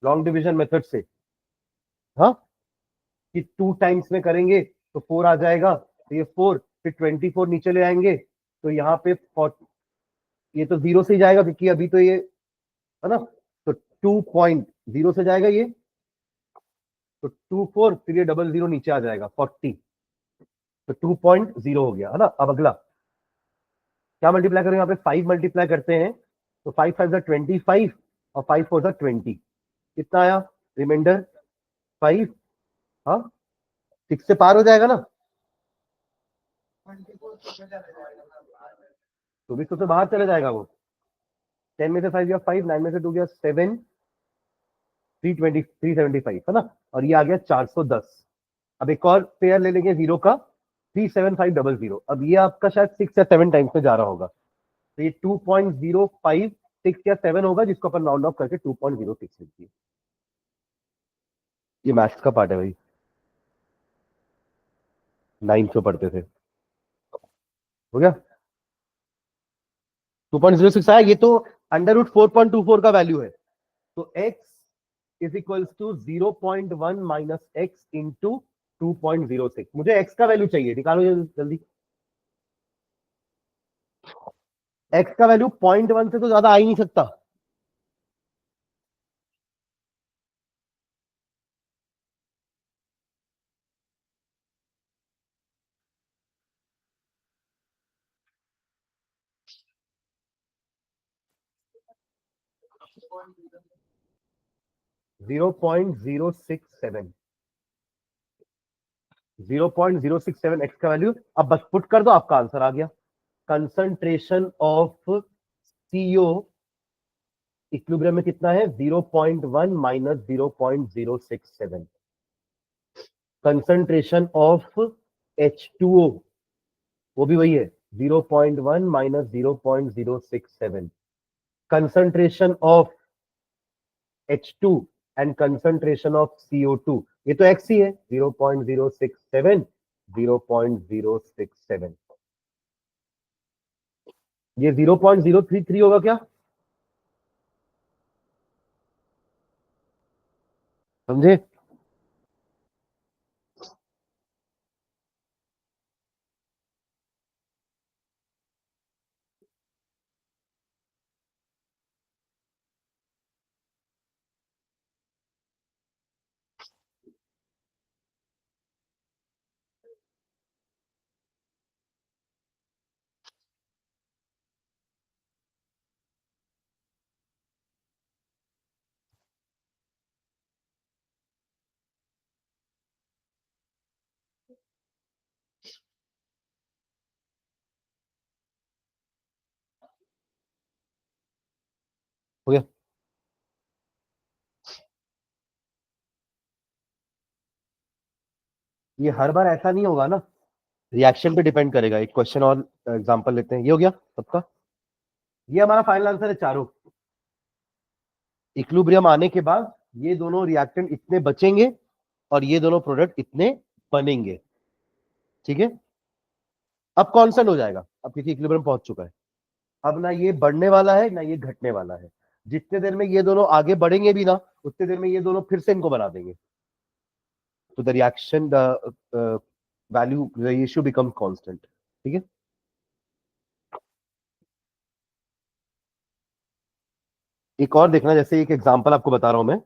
लॉन्ग डिवीजन मेथड से। हाँ, कि 2 टाइम्स में करेंगे तो 4 आ जाएगा, तो ये 4, फिर 24 नीचे ले आएंगे तो यहाँ पे 40, ये तो 0 से ही जाएगा क्योंकि अभी तो ये है ना, तो 2.0 से जाएगा ये, तो 24, फिर ये डबल जीरो नीचे आ जाएगा 40, तो 2.0 हो गया है ना। अब अगला क्या मल्टीप्लाई करें, यहाँ पे 5 मल्टीप्लाई करते हैं, तो 5 5 25 और 5 4 20, कितना आया रिमाइंडर 5। हाँ, 6 से पार हो जाएगा ना, तो भी तो बाहर चले जाएगा वो। 10 में से 5 गया 5, 9 में से 2 गया 7, 375 है ना, और ये आ गया 410। अब एक और पेयर ले लेंगे जीरो का, 37500। अब ये आपका शायद 6 या 7 टाइम्स में जा रहा होगा, तो ये 2.05 6 या 7 होगा, जिसको अपन राउंड ऑफ करके 2.06 लिखिए। ये मैथ्स का पार्ट है भाई, 9 से पढ़ते थे। हो गया, 2.06 आया, ये तो अंडर रूट 4.24 का वैल्यू है, तो x is equals to 0.1 minus X into 2.06। मुझे x का वैल्यू चाहिए, निकालो जल्दी। x का वैल्यू 0.1 से तो ज्यादा आ ही नहीं सकता। 0.067, 0.067 एक्स का वैल्यू। अब बस पुट कर दो, आपका आंसर आ गया। कंसंट्रेशन ऑफ सीओ इक्विलिब्रियम में कितना है, 0.1 माइनस 0.067। कंसंट्रेशन ऑफ H2O वो भी वही है, 0.1 minus 0.067। Concentration of H2 and concentration of CO2, ये तो x ही है, 0.067, 0.067। ये 0.033 होगा क्या, समझे? हो गया। ये हर बार ऐसा नहीं होगा ना, रिएक्शन पे डिपेंड करेगा। एक क्वेश्चन और एग्जांपल लेते हैं, ये हो गया सबका। ये हमारा फाइनल आंसर है चारों। इक्विलिब्रियम आने के बाद ये दोनों रिएक्टेंट इतने बचेंगे और ये दोनों प्रोडक्ट इतने बनेंगे, ठीक है। अब कांस्टेंट हो जाएगा, अब क्योंकि इक्विलिब्रियम पहुंच चुका है। अब ना ये बढ़ने वाला है ना ये घटने वाला है। जितने देर में ये दोनों आगे बढ़ेंगे भी ना, उतने देर में ये दोनों फिर से इनको बना देंगे, तो the reaction value ratio become constant, ठीक है। एक और देखना, जैसे एक एग्जांपल आपको बता रहा हूं मैं।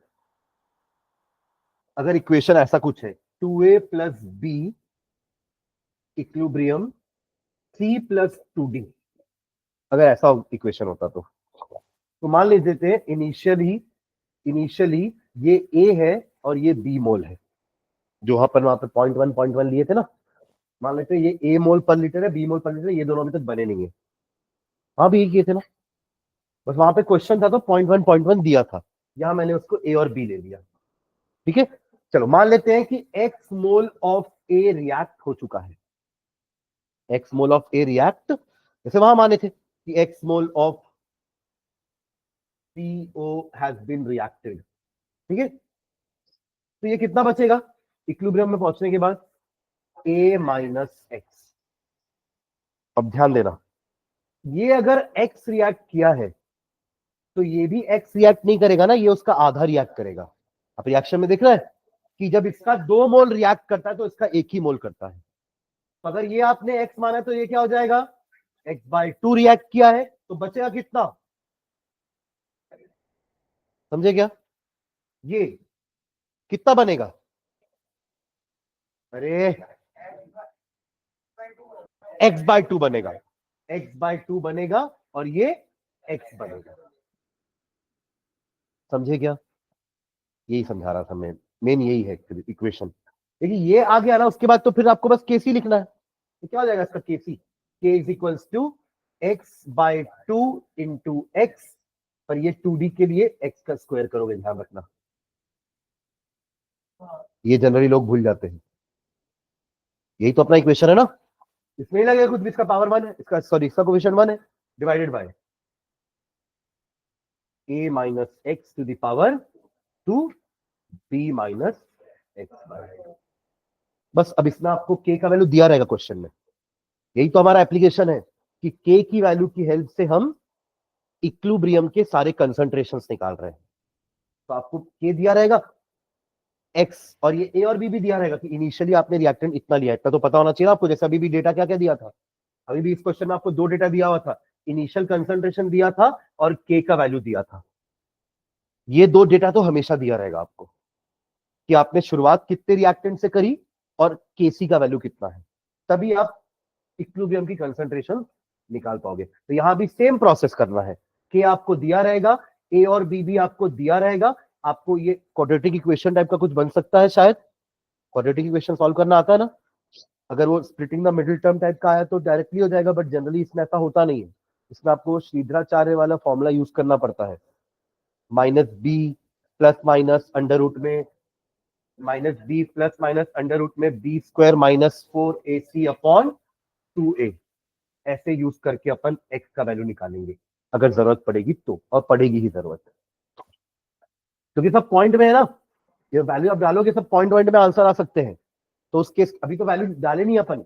अगर इक्वेशन ऐसा कुछ है, 2a plus B equilibrium 3 plus 2d, अगर ऐसा इक्वेशन होता तो मान लेते थे इनिशियली ये ए है और ये बी मोल है, जो वहां पे 0.1 लिए थे ना। मान लेते हैं ये ए मोल पर लीटर है, बी मोल पर लीटर है, ये दोनों अभी तक बने नहीं है। हाँ भी किए थे ना, बस वहां पे क्वेश्चन था तो 0.1 दिया था, यहां मैंने उसको ए और बी ले लिया। ठीक है, चलो मान लेते हैं कि X mole of A react हो चुका है। X mole of A react, जैसे वहां माने थे कि X mole of CO has been reacted. ठीक है, तो ये कितना बचेगा इक्विलिब्रियम में पहुंचने के बाद? A minus x. अब ध्यान देना, ये अगर x रिएक्ट किया है तो ये भी x रिएक्ट नहीं करेगा ना, ये उसका आधा रिएक्ट करेगा। अब रिएक्शन में देख रहा है कि जब इसका 2 मोल रिएक्ट करता है तो इसका 1 ही मोल करता है। तो अगर ये आपने x माना तो ये क्या हो जाएगा? x/2 रिएक्ट किया है तो बचेगा कितना? समझे क्या? ये कितना बनेगा? अरे x/2 बनेगा, x/2 बनेगा और ये x बनेगा। समझे क्या? यही समझा रहा था मैं, मेन यही है इक्वेशन। देखिए ये आ गया ना, उसके बाद तो फिर आपको बस केसी लिखना है। तो क्या हो जाएगा इसका KC? K is equals to x/2 into X, पर ये 2D के लिए x का स्क्वायर करोगे, ध्यान रखना। ये जनरली लोग भूल जाते हैं। यही तो अपना इक्वेशन है ना, इसमें ही लगेगा कुछ भी, इसका पावर 1 है, इसका सॉरी इसका कोएफिशिएंट 1 है, divided by a minus X to the power 2 b minus X. बस अब इसमें आपको k का वैल्यू दिया रहेगा क्वेश्चन में। यही तो हमारा एप्लीकेशन है कि k की वैल्यू की हेल्प से हम इक्विलिब्रियम के सारे कंसंट्रेशंस निकाल रहे हैं। तो आपको k दिया रहेगा x, और ये a और b भी दिया रहेगा कि इनिशियली आपने रिएक्टेंट इतना लिया, इतना तो पता होना चाहिए आपको। जैसे अभी भी डेटा क्या क्या दिया था, अभी भी इस क्वेश्चन में आपको 2 डेटा दिया हुआ था, इनिशियल कंसंट्रेशन दिया था और k का वैल्यू दिया था। ये 2 डेटा तो हमेशा दिया रहेगा आपको कि आपने शुरुआत कितने रिएक्टेंट से करी और kc का वैल्यू कितना है, तभी आप इक्विलिब्रियम की कंसंट्रेशन निकाल पाओगे। तो यहां भी सेम प्रोसेस करना है, के आपको दिया रहेगा, ए और बी भी आपको दिया रहेगा। आपको ये क्वाड्रेटिक इक्वेशन टाइप का कुछ बन सकता है शायद, क्वाड्रेटिक इक्वेशन सॉल्व करना आता है ना। अगर वो splitting the middle term type का आया तो डायरेक्टली हो जाएगा, बट जनरली इसमें ऐसा होता नहीं है। इसमें आपको श्रीधराचार्य वाला फॉर्मूला यूज करना पड़ता है, minus B plus minus under root में B square minus 4ac upon 2a, ऐसे यूज करके अपन x का वैल्यू निकालेंगे अगर जरूरत पड़ेगी तो, और पड़ेगी ही जरूरत, क्योंकि सब पॉइंट में है ना। ये वैल्यू आप डालोगे सब पॉइंट पॉइंट में आंसर आ सकते हैं। तो उसके अभी तो वैल्यू डाले नहीं अपन,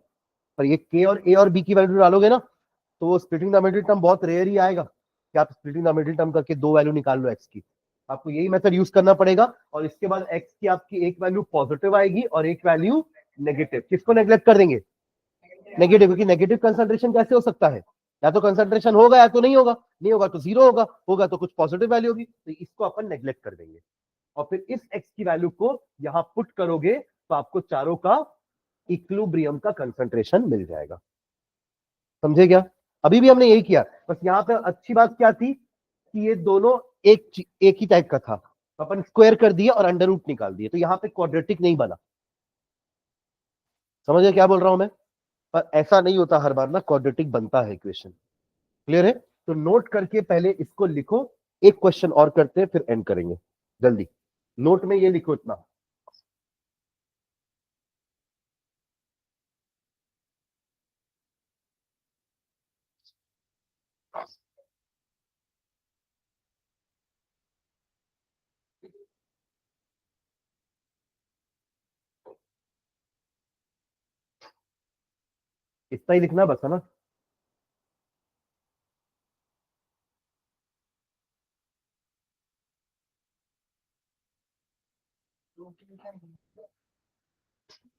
पर ये के और ए और बी की वैल्यू डालोगे ना, तो वो स्प्लिटिंग द मिडिल टर्म बहुत रेयर ही आएगा कि आप स्प्लिटिंग द मिडिल टर्म करके 2 वैल्यू निकाल लो एक्स की। आपको यही मेथड यूज करना पड़ेगा, और इसके बाद एक्स की आपकी एक वैल्यू पॉजिटिव आएगी और एक वैल्यू नेगेटिव। किसको नेग्लेक्ट कर देंगे? नेगेटिव, क्योंकि नेगेटिव कंसंट्रेशन कैसे हो सकता है? या तो कंसंट्रेशन होगा या तो नहीं होगा, नहीं होगा तो जीरो होगा, होगा तो कुछ पॉजिटिव वैल्यू होगी, तो इसको अपन नेग्लेक्ट कर देंगे। और फिर इस एक्स की वैल्यू को यहां पुट करोगे तो आपको चारों का इक्विलिब्रियम का कंसंट्रेशन मिल जाएगा। समझे क्या? अभी भी हमने यही किया, बस यहां पर अच्छी बात क्या थी कि ये दोनों एक ही टाइप का था, तो अपन स्क्वायर कर दिया और अंडर रूट निकाल दिए, तो यहां पे क्वाड्रेटिक नहीं बना। समझे क्या बोल रहा हूं मैं? पर ऐसा नहीं होता हर बार ना, क्वाड्रेटिक बनता है इक्वेशन। क्लियर है? तो नोट करके पहले इसको लिखो, एक क्वेश्चन और करते हैं फिर एंड करेंगे जल्दी। नोट में ये लिखो इतना, इतना ही लिखना बस, है ना।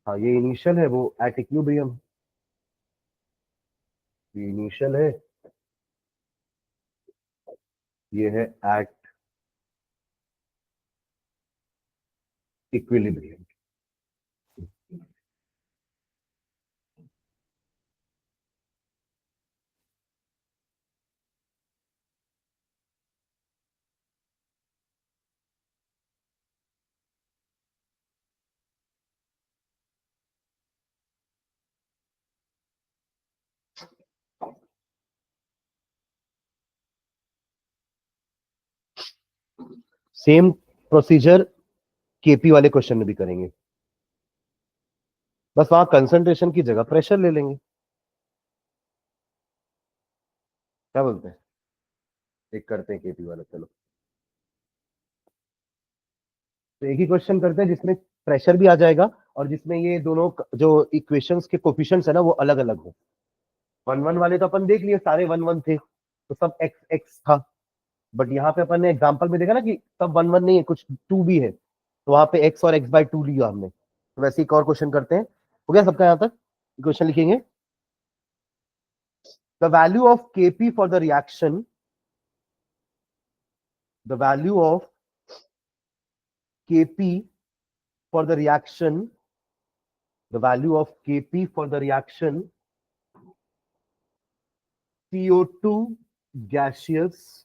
हाँ ये इनिशियल है, वो एट इक्विलिब्रियम, ये इनिशियल है, ये है at equilibrium. Same procedure KP वाले क्वेश्चन में भी करेंगे, बस वहां कंसंट्रेशन की जगह प्रेशर ले लेंगे। क्या बोलते हैं? एक करते हैं केपी वाला, चलो। तो एक ही क्वेश्चन करते हैं जिसमें प्रेशर भी आ जाएगा और जिसमें ये दोनों जो इक्वेशंस के कोफिशिएंट्स है ना वो अलग अलग हो। 1 1 वाले तो अपन देख लिए, सारे 1 1 थे तो सब एक्स एक्स था। बट यहाँ पे अपन ने एग्जांपल में देखा ना कि सब 1 1 नहीं है, कुछ 2 भी है, तो वहां पे x और x/2 लिया हमने। तो वैसे एक और क्वेश्चन करते हैं। हो गया सबका? यहाँ तक क्वेश्चन लिखेंगे। The value of kp for the reaction, the value of kp for the reaction, the value of kp for the reaction CO2 gaseous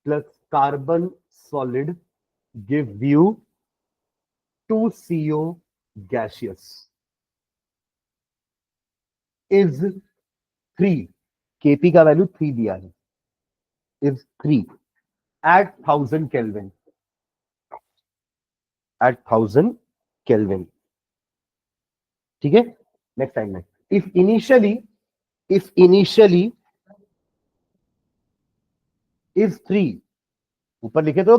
plus carbon solid give you 2CO gaseous is 3। kp का वैल्यू 3 दिया है, is 3 at 1000 Kelvin, at 1000 Kelvin। ठीक है, नेक्स्ट टाइम में if initially is 3, ऊपर लिखे तो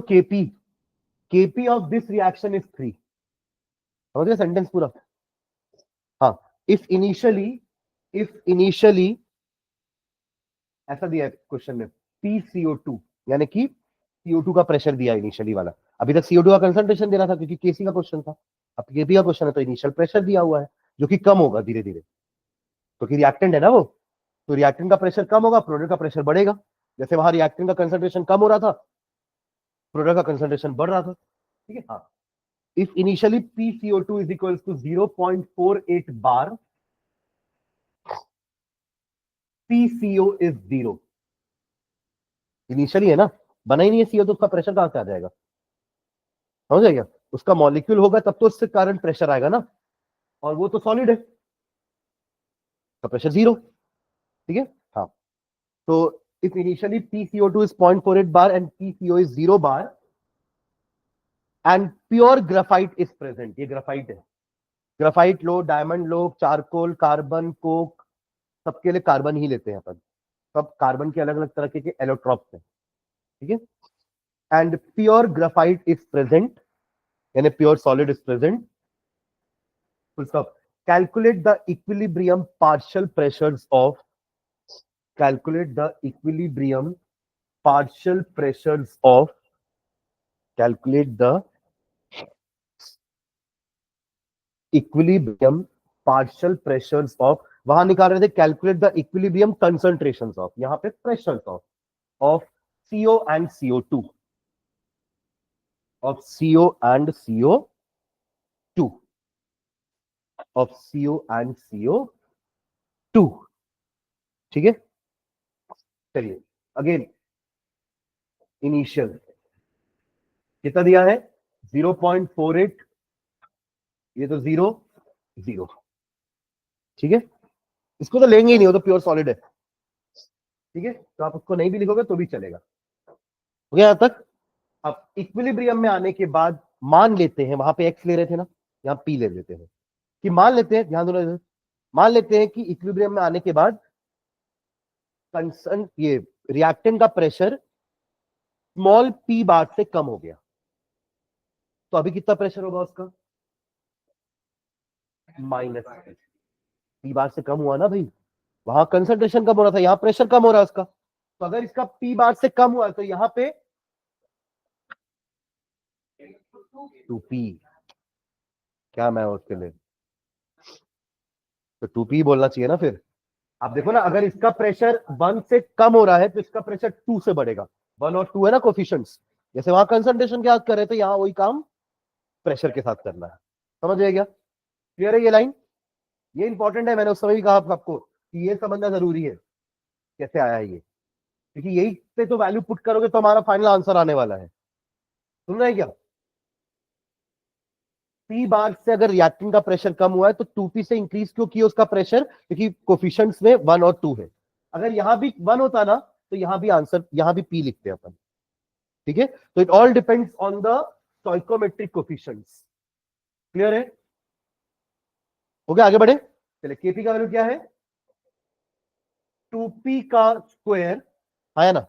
kp of this reaction is 3। समझ गए सेंटेंस पूरा? हाँ, if initially ऐसा दिया है क्वेश्चन में PCO2, यानी कि CO2 का प्रेशर दिया इनिशियली वाला। अभी तक CO2 का कंसंट्रेशन दे रहा था क्योंकि केसी का क्वेश्चन था, अब केपी का क्वेश्चन है तो इनिशियल प्रेशर दिया हुआ है जो कि कम होगा धीरे धीरे, क्योंकि रिएक्टेंट है ना वो, तो रिएक्टेंट का प्रेशर कम होगा, प्रोडक्ट का प्रेशर बढ़ेगा। जैसे वहां रिएक्टेंट का कंसंट्रेशन कम हो रहा था, प्रोडक्ट का कंसंट्रेशन बढ़ रहा था। ठीक है, हाँ। If initially PCO2 is equals to 0.48 bar, PCO is 0। Initially है ना, बना ही नहीं है CO, तो उसका प्रेशर कहां से आ जाएगा? समझ जाएगा? उसका मॉलिक्यूल होगा तब तो उससे कारण प्रेशर आएगा ना, और वो तो सॉलिड है, का प्रेशर 0। ठीक है, हाँ। तो if initially PCO2 is 0.48 bar and PCO is 0 bar and pure graphite is present, ये ग्राफाइट है, ग्राफाइट लो, डायमंड लो, चारकोल, कार्बन, कोक, सबके लिए कार्बन ही लेते हैं अपन, सब कार्बन के अलग अलग तरह के एलोट्रॉप्स हैं। ठीक है, and pure graphite is present, यानी pure solid is present. Calculate the equilibrium partial pressures of, calculate the equilibrium partial pressures of, calculate the equilibrium partial pressures of, वहां निकाल रहे थे calculate the equilibrium concentrations of, यहां पे pressures of CO and CO2, of CO and CO2, of CO and CO2। ठीक है, चलिए अगेन इनिशियल कितना दिया है? 0.48, ये तो 0 0। ठीक है, इसको तो लेंगे ही नहीं, वो तो प्योर सॉलिड है। ठीक है, तो आप उसको नहीं भी लिखोगे तो भी चलेगा। हो गया यहां तक? अब इक्विलिब्रियम में आने के बाद मान लेते हैं, वहां पे एक्स ले रहे थे ना, यहाँ पी ले लेते हैं, कि मान लेते हैं, ध्यान दो, मान लेते हैं कि इक्विलिब्रियम में आने के बाद कंसर्न ये रिएक्टेंट का प्रेशर स्मॉल पी बार से कम हो गया, तो अभी कितना प्रेशर होगा उसका? माइनस पी बार से कम हुआ ना भाई, वहां कंसंट्रेशन कम हो रहा था, यहां प्रेशर कम हो रहा है उसका, तो अगर इसका पी बार से कम हुआ तो यहां पे 2p, क्या मैं उसके लिए तो 2p बोलना चाहिए ना फिर। आप देखो ना, अगर इसका प्रेशर 1 से कम हो रहा है तो इसका प्रेशर 2 से बढ़ेगा, 1 और 2 है ना कोफिशिएंट्स, जैसे वहां कंसंट्रेशन के साथ कर रहे थे, यहां वही काम प्रेशर के साथ करना है। समझ गया क्या? क्लियर है ये लाइन? ये इंपॉर्टेंट है, मैंने उस समय भी कहा आपको कि ये समझना जरूरी है कैसे आया है ये, क्योंकि यही पे तो वैल्यू पुट करोगे तो हमारा फाइनल आंसर आने वाला है। सुन रहे हैं क्या? पी बार से अगर रिएक्टेंट का प्रेशर कम हुआ है तो 2p से इंक्रीज क्यों किया उसका प्रेशर? क्योंकि कोफिशिएंट्स में 1 और 2 है। अगर यहां भी 1 होता ना तो यहां भी आंसर, यहां भी p लिखते हैं अपन। ठीक है, तो it all depends on the stoichiometric coefficients. Clear है? हो गया, आगे बढ़े। चलिए, केपी का वैल्यू क्या है? 2p का स्क्वायर आया ना,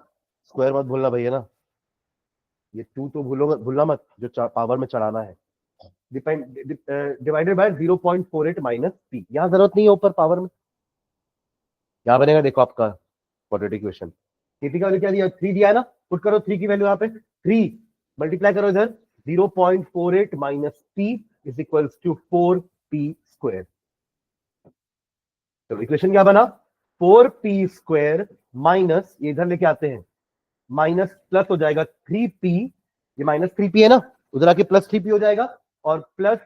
स्क्वायर मत भूलना भैया ना, ये 2 तो भूलना मत, जो पावर में चढ़ाना है। डिवाइडेड बाय 0.48 माइनस पी, यहां जरूरत नहीं है ऊपर पावर में, क्या बनेगा देखो आपका क्वाड्रेटिक इक्वेशन। केपी का वैल्यू क्या दिया? 3 दिया है ना, पुट करो 3 की वैल्यू यहाँ पे, 3 मल्टीप्लाई करो इधर, 0.48 minus P is equals to 4p square. तो इक्वेशन क्या बना? 4p स्क्वायर माइनस, ये इधर लेके आते हैं, माइनस प्लस हो जाएगा 3p, ये माइनस 3p है ना, उधर आके प्लस 3p हो जाएगा, और प्लस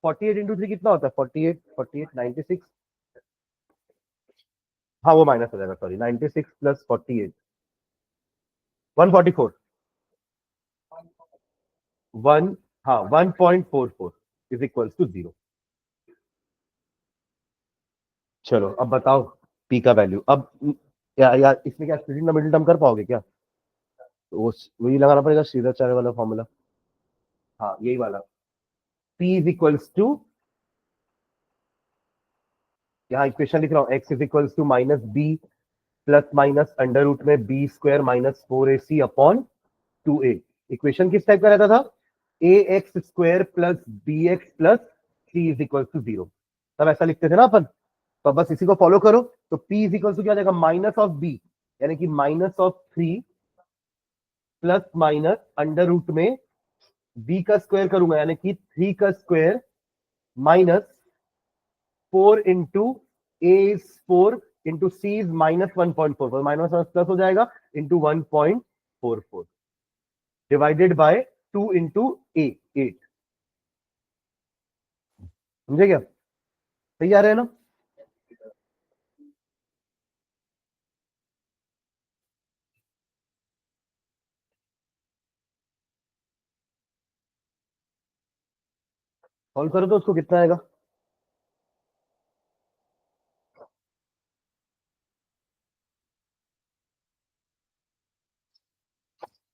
48 इंटू 3 कितना होता है? 48 96, हाँ वो माइनस हो जाएगा, सॉरी, 96 प्लस 48 144 1, हाँ 1.44 इज इक्वल्स टू 0। चलो अब बताओ p का वैल्यू। अब या इसमें क्या स्प्लिटिंग द मिडिल टर्म कर पाओगे क्या? तो वही लगाना पड़ेगा, सीधा चारे वाला फॉर्मूला, हाँ यही वाला, p इज इक्वल्स टू, यहाँ इक्वेशन लिख रहा हूँ, x is equals to minus B plus minus under root में B square minus 4ac upon 2a। Equation किस टाइप का रहता था? A X square plus B X plus C is equal to 0, तब ऐसा लिखते थे ना अपन। तो बस इसी को फॉलो करो, तो p इज इक्वल टू क्या आ जाएगा? माइनस ऑफ b, यानी कि minus of 3 plus minus under root में b का स्क्वायर करूंगा, यानी कि 3 का square minus 4 into A is 4 into C is minus 1.44, minus plus हो जाएगा into 1.44 divided by 2 into A 8। समझे क्या? सही आ रहे हैं ना? सॉल्व करो तो उसको कितना आएगा?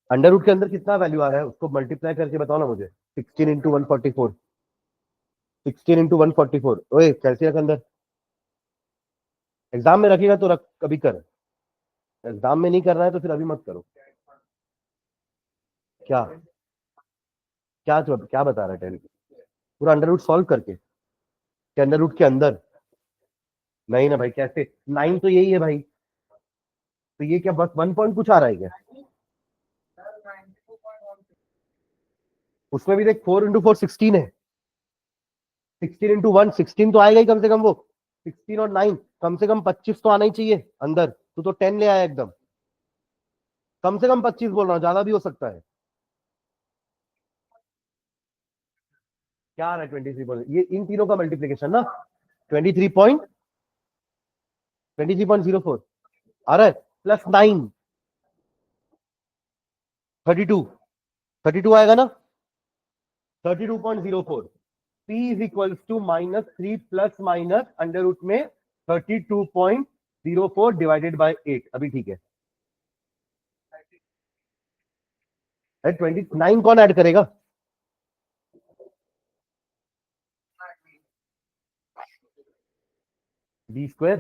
अंडर रूट के अंदर कितना वैल्यू आ रहा है उसको मल्टीप्लाई करके बताओ ना मुझे। 16 इंटू 144, 16 इंटू 144, ओए कैसे रख अंदर? एग्जाम में रखेगा तो रख, कभी कर, एग्जाम में नहीं करना है तो फिर अभी मत करो। क्या क्या बता रहा है टेन? पूरा अंडर रूट सॉल्व करके, क्या अंडर रूट के अंदर? नहीं ना भाई, कैसे? 9 तो यही है भाई, तो ये क्या बस 1 पॉइंट कुछ आ रहा है क्या? उसमें भी देख, 4 इंटू 4 16 है, 16 इंटू 1 16 तो आएगा ही कम से कम वो, 16 और 9 कम से कम 25 तो आना ही चाहिए अंदर, तो 10 ले आया एकदम, कम से कम 25 बोल रहा हूँ, ज्यादा भी हो सकता है। क्या आ रहा है? 23 ये इन तीनों का मल्टीप्लीकेशन ना, 23.04 आ रहा है, प्लस 9 32, 32 आएगा ना, 32.04, p is equals to minus 3 plus minus under root में 32.04 डिवाइडेड बाय 8। अभी ठीक है? 29 कौन ऐड करेगा? बी स्क्वायर,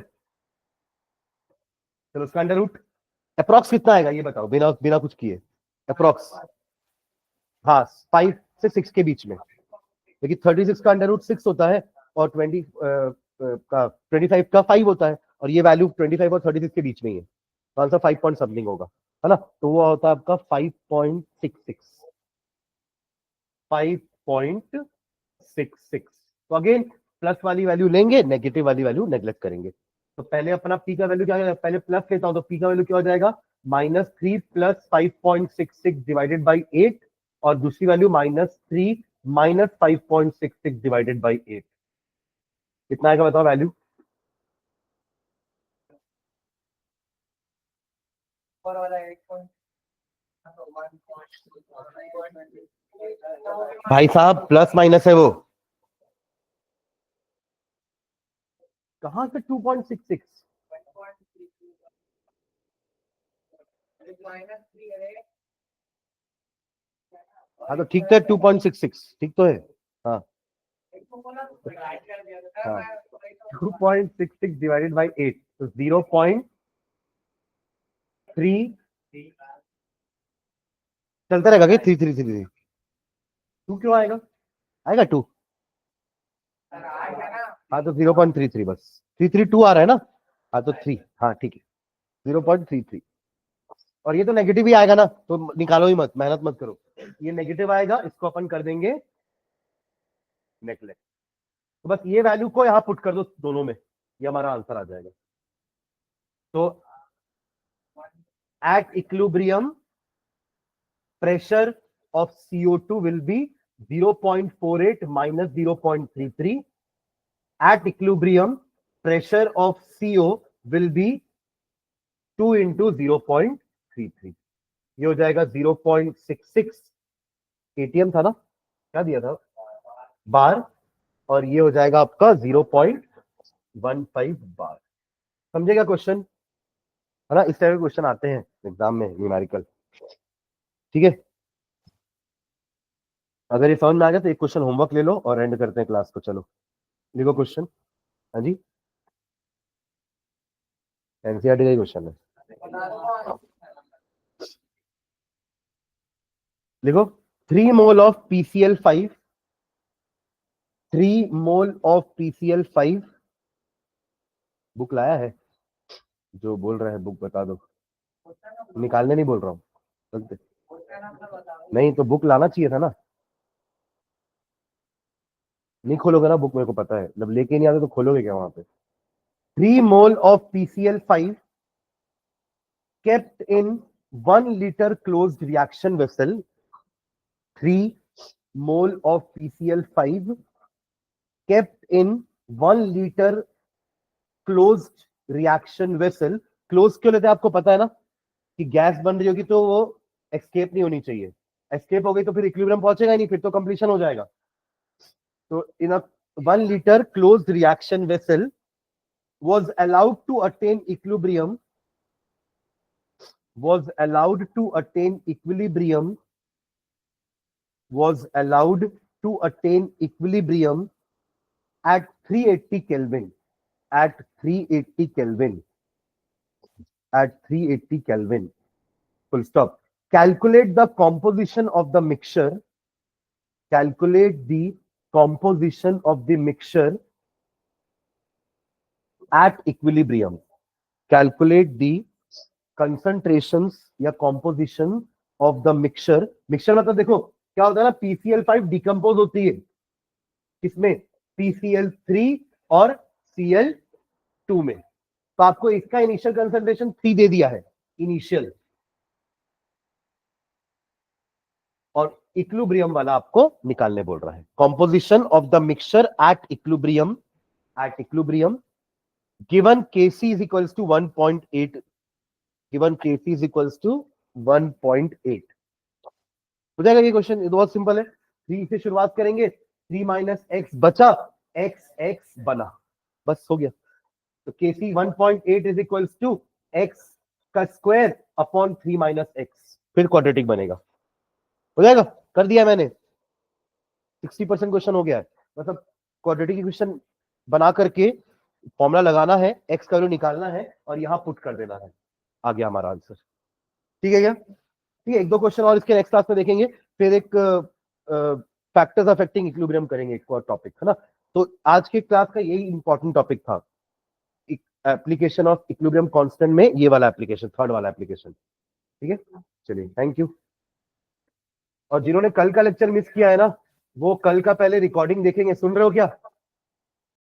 चलो उसका अंडर रूट अप्रॉक्स कितना आएगा ये बताओ, बिना बिना कुछ किए अप्रॉक्स। हाँ 5 से 6 के बीच में, लेकिन 36 का अंडर रूट 6 होता है, और 20 का 25 का 5 होता है, और ये वैल्यू 25 और 36 के बीच में ही है, तो आंसर 5 पॉइंट समथिंग होगा, है ना? तो वो होता है आपका 5.66, 5.66। तो अगेन प्लस वाली वैल्यू लेंगे, नेगेटिव वाली वैल्यू नेग्लेक्ट करेंगे। तो पहले अपना पी का वैल्यू क्या है, पहले प्लस लेता हूं, तो पी का वैल्यू क्या हो जाएगा? -3 प्लस 5.66 डिवाइडेड बाई 8, और दूसरी वैल्यू -3 माइनस 5.66 डिवाइडेड बाई 8, कितना आएगा बताओ वैल्यू? भाई साहब प्लस माइनस है वो, कहां से 2.66? हाँ तो ठीक तो है 2.66 ठीक तो है। हाँ हाँ 2.66 डिवाइडेड बाई 8 तो 0.3 चलता रहेगा क्या 3 टू क्यों आएगा? आएगा 2। हाँ तो 0.33 बस 332 आ रहा है ना। हाँ तो 3 हाँ ठीक है 0.33 और ये तो नेगेटिव ही आएगा ना तो निकालो ही मत मेहनत मत करो। ये नेगेटिव आएगा इसको अपन कर देंगे नेगलेक्ट। तो बस ये वैल्यू को यहाँ पुट कर दो दोनों में ये हमारा आंसर आ जाएगा। तो at equilibrium pressure of CO2 will be 0.48 minus 0.33. At equilibrium, pressure of CO will be 2 into 0.33. ये हो जाएगा 0.66 एटीएम था ना क्या दिया था बार और ये हो जाएगा आपका 0.15 बार। समझेगा क्वेश्चन है ना। इस तरह के क्वेश्चन आते हैं एग्जाम में न्यूमेरिकल। ठीक है अगर ये समझ में आ गया तो एक क्वेश्चन होमवर्क ले लो और एंड करते हैं क्लास को। चलो लिखो क्वेश्चन। हाँ जी एनसीईआरटी का क्वेश्चन है। लिखो 3 mole of PCl5 3 mole of PCl5 book लाया है जो बोल रहा है बुक बता दो निकालने नहीं बोल रहा हूँ नहीं तो बुक लाना चाहिए था ना। नहीं खोलोगे ना बुक मेरे को पता है जब लेके नहीं आते तो खोलोगे क्या वहां पे। 3 mole of PCl5 kept in 1 liter closed reaction vessel 3 mole of PCl5 kept in 1 liter closed reaction vessel। Close क्यों लेते हैं आपको पता है ना कि गैस बन रही होगी तो वो एस्केप नहीं होनी चाहिए। एस्केप हो गई तो फिर इक्विलिब्रियम पहुंचेगा ही नहीं फिर तो कंप्लीशन हो जाएगा। तो इन अ 1 liter closed reaction vessel was allowed to attain equilibrium was allowed to attain equilibrium was allowed to attain equilibrium at 380 Kelvin at 380 Kelvin at 380 Kelvin full stop। Calculate the composition of the mixture calculate the composition of the mixture at equilibrium calculate the concentrations या composition of the mixture। mixture मतलब देखो क्या होता है ना PCl5 डिकम्पोज होती है किसमें PCl3 और Cl2 में। तो आपको इसका इनिशियल कंसंट्रेशन 3 दे दिया है इनिशियल और इक्विलिब्रियम वाला आपको निकालने बोल रहा है। Composition of the mixture at equilibrium given Kc is equals to 1.8 given Kc is equals to 1.8 हो जाएगा ये क्वेश्चन। ये बहुत सिंपल है 3 से शुरुआत करेंगे 3 माइनस एक्स बचा x बना बस हो गया। तो Kc 1.8 is equals to X का स्क्वायर अपॉन 3 माइनस एक्स फिर क्वाड्रेटिक बनेगा। हो जाएगा कर दिया मैंने 60% क्वेश्चन हो गया है। मतलब क्वाड्रेटिक इक्वेशन बना करके फॉर्मूला लगाना है एक्स का वैल्यू निकालना है और यहां पुट कर देना है आ गया हमारा आंसर। ठीक है क्या ठीक है एक दो क्वेश्चन और इसके नेक्स्ट क्लास में देखेंगे फिर एक फैक्टर्स अफेक्टिंग इक्विलिब्रियम करेंगे एक और टॉपिक है ना। तो आज के क्लास का यही इंपॉर्टेंट टॉपिक था एप्लीकेशन ऑफ इक्विलिब्रियम कांस्टेंट में ये वाला एप्लीकेशन थर्ड वाला एप्लीकेशन। ठीक है चलिए थैंक यू। और जिन्होंने कल का लेक्चर मिस किया है ना वो कल का पहले रिकॉर्डिंग देखेंगे। सुन रहे हो क्या?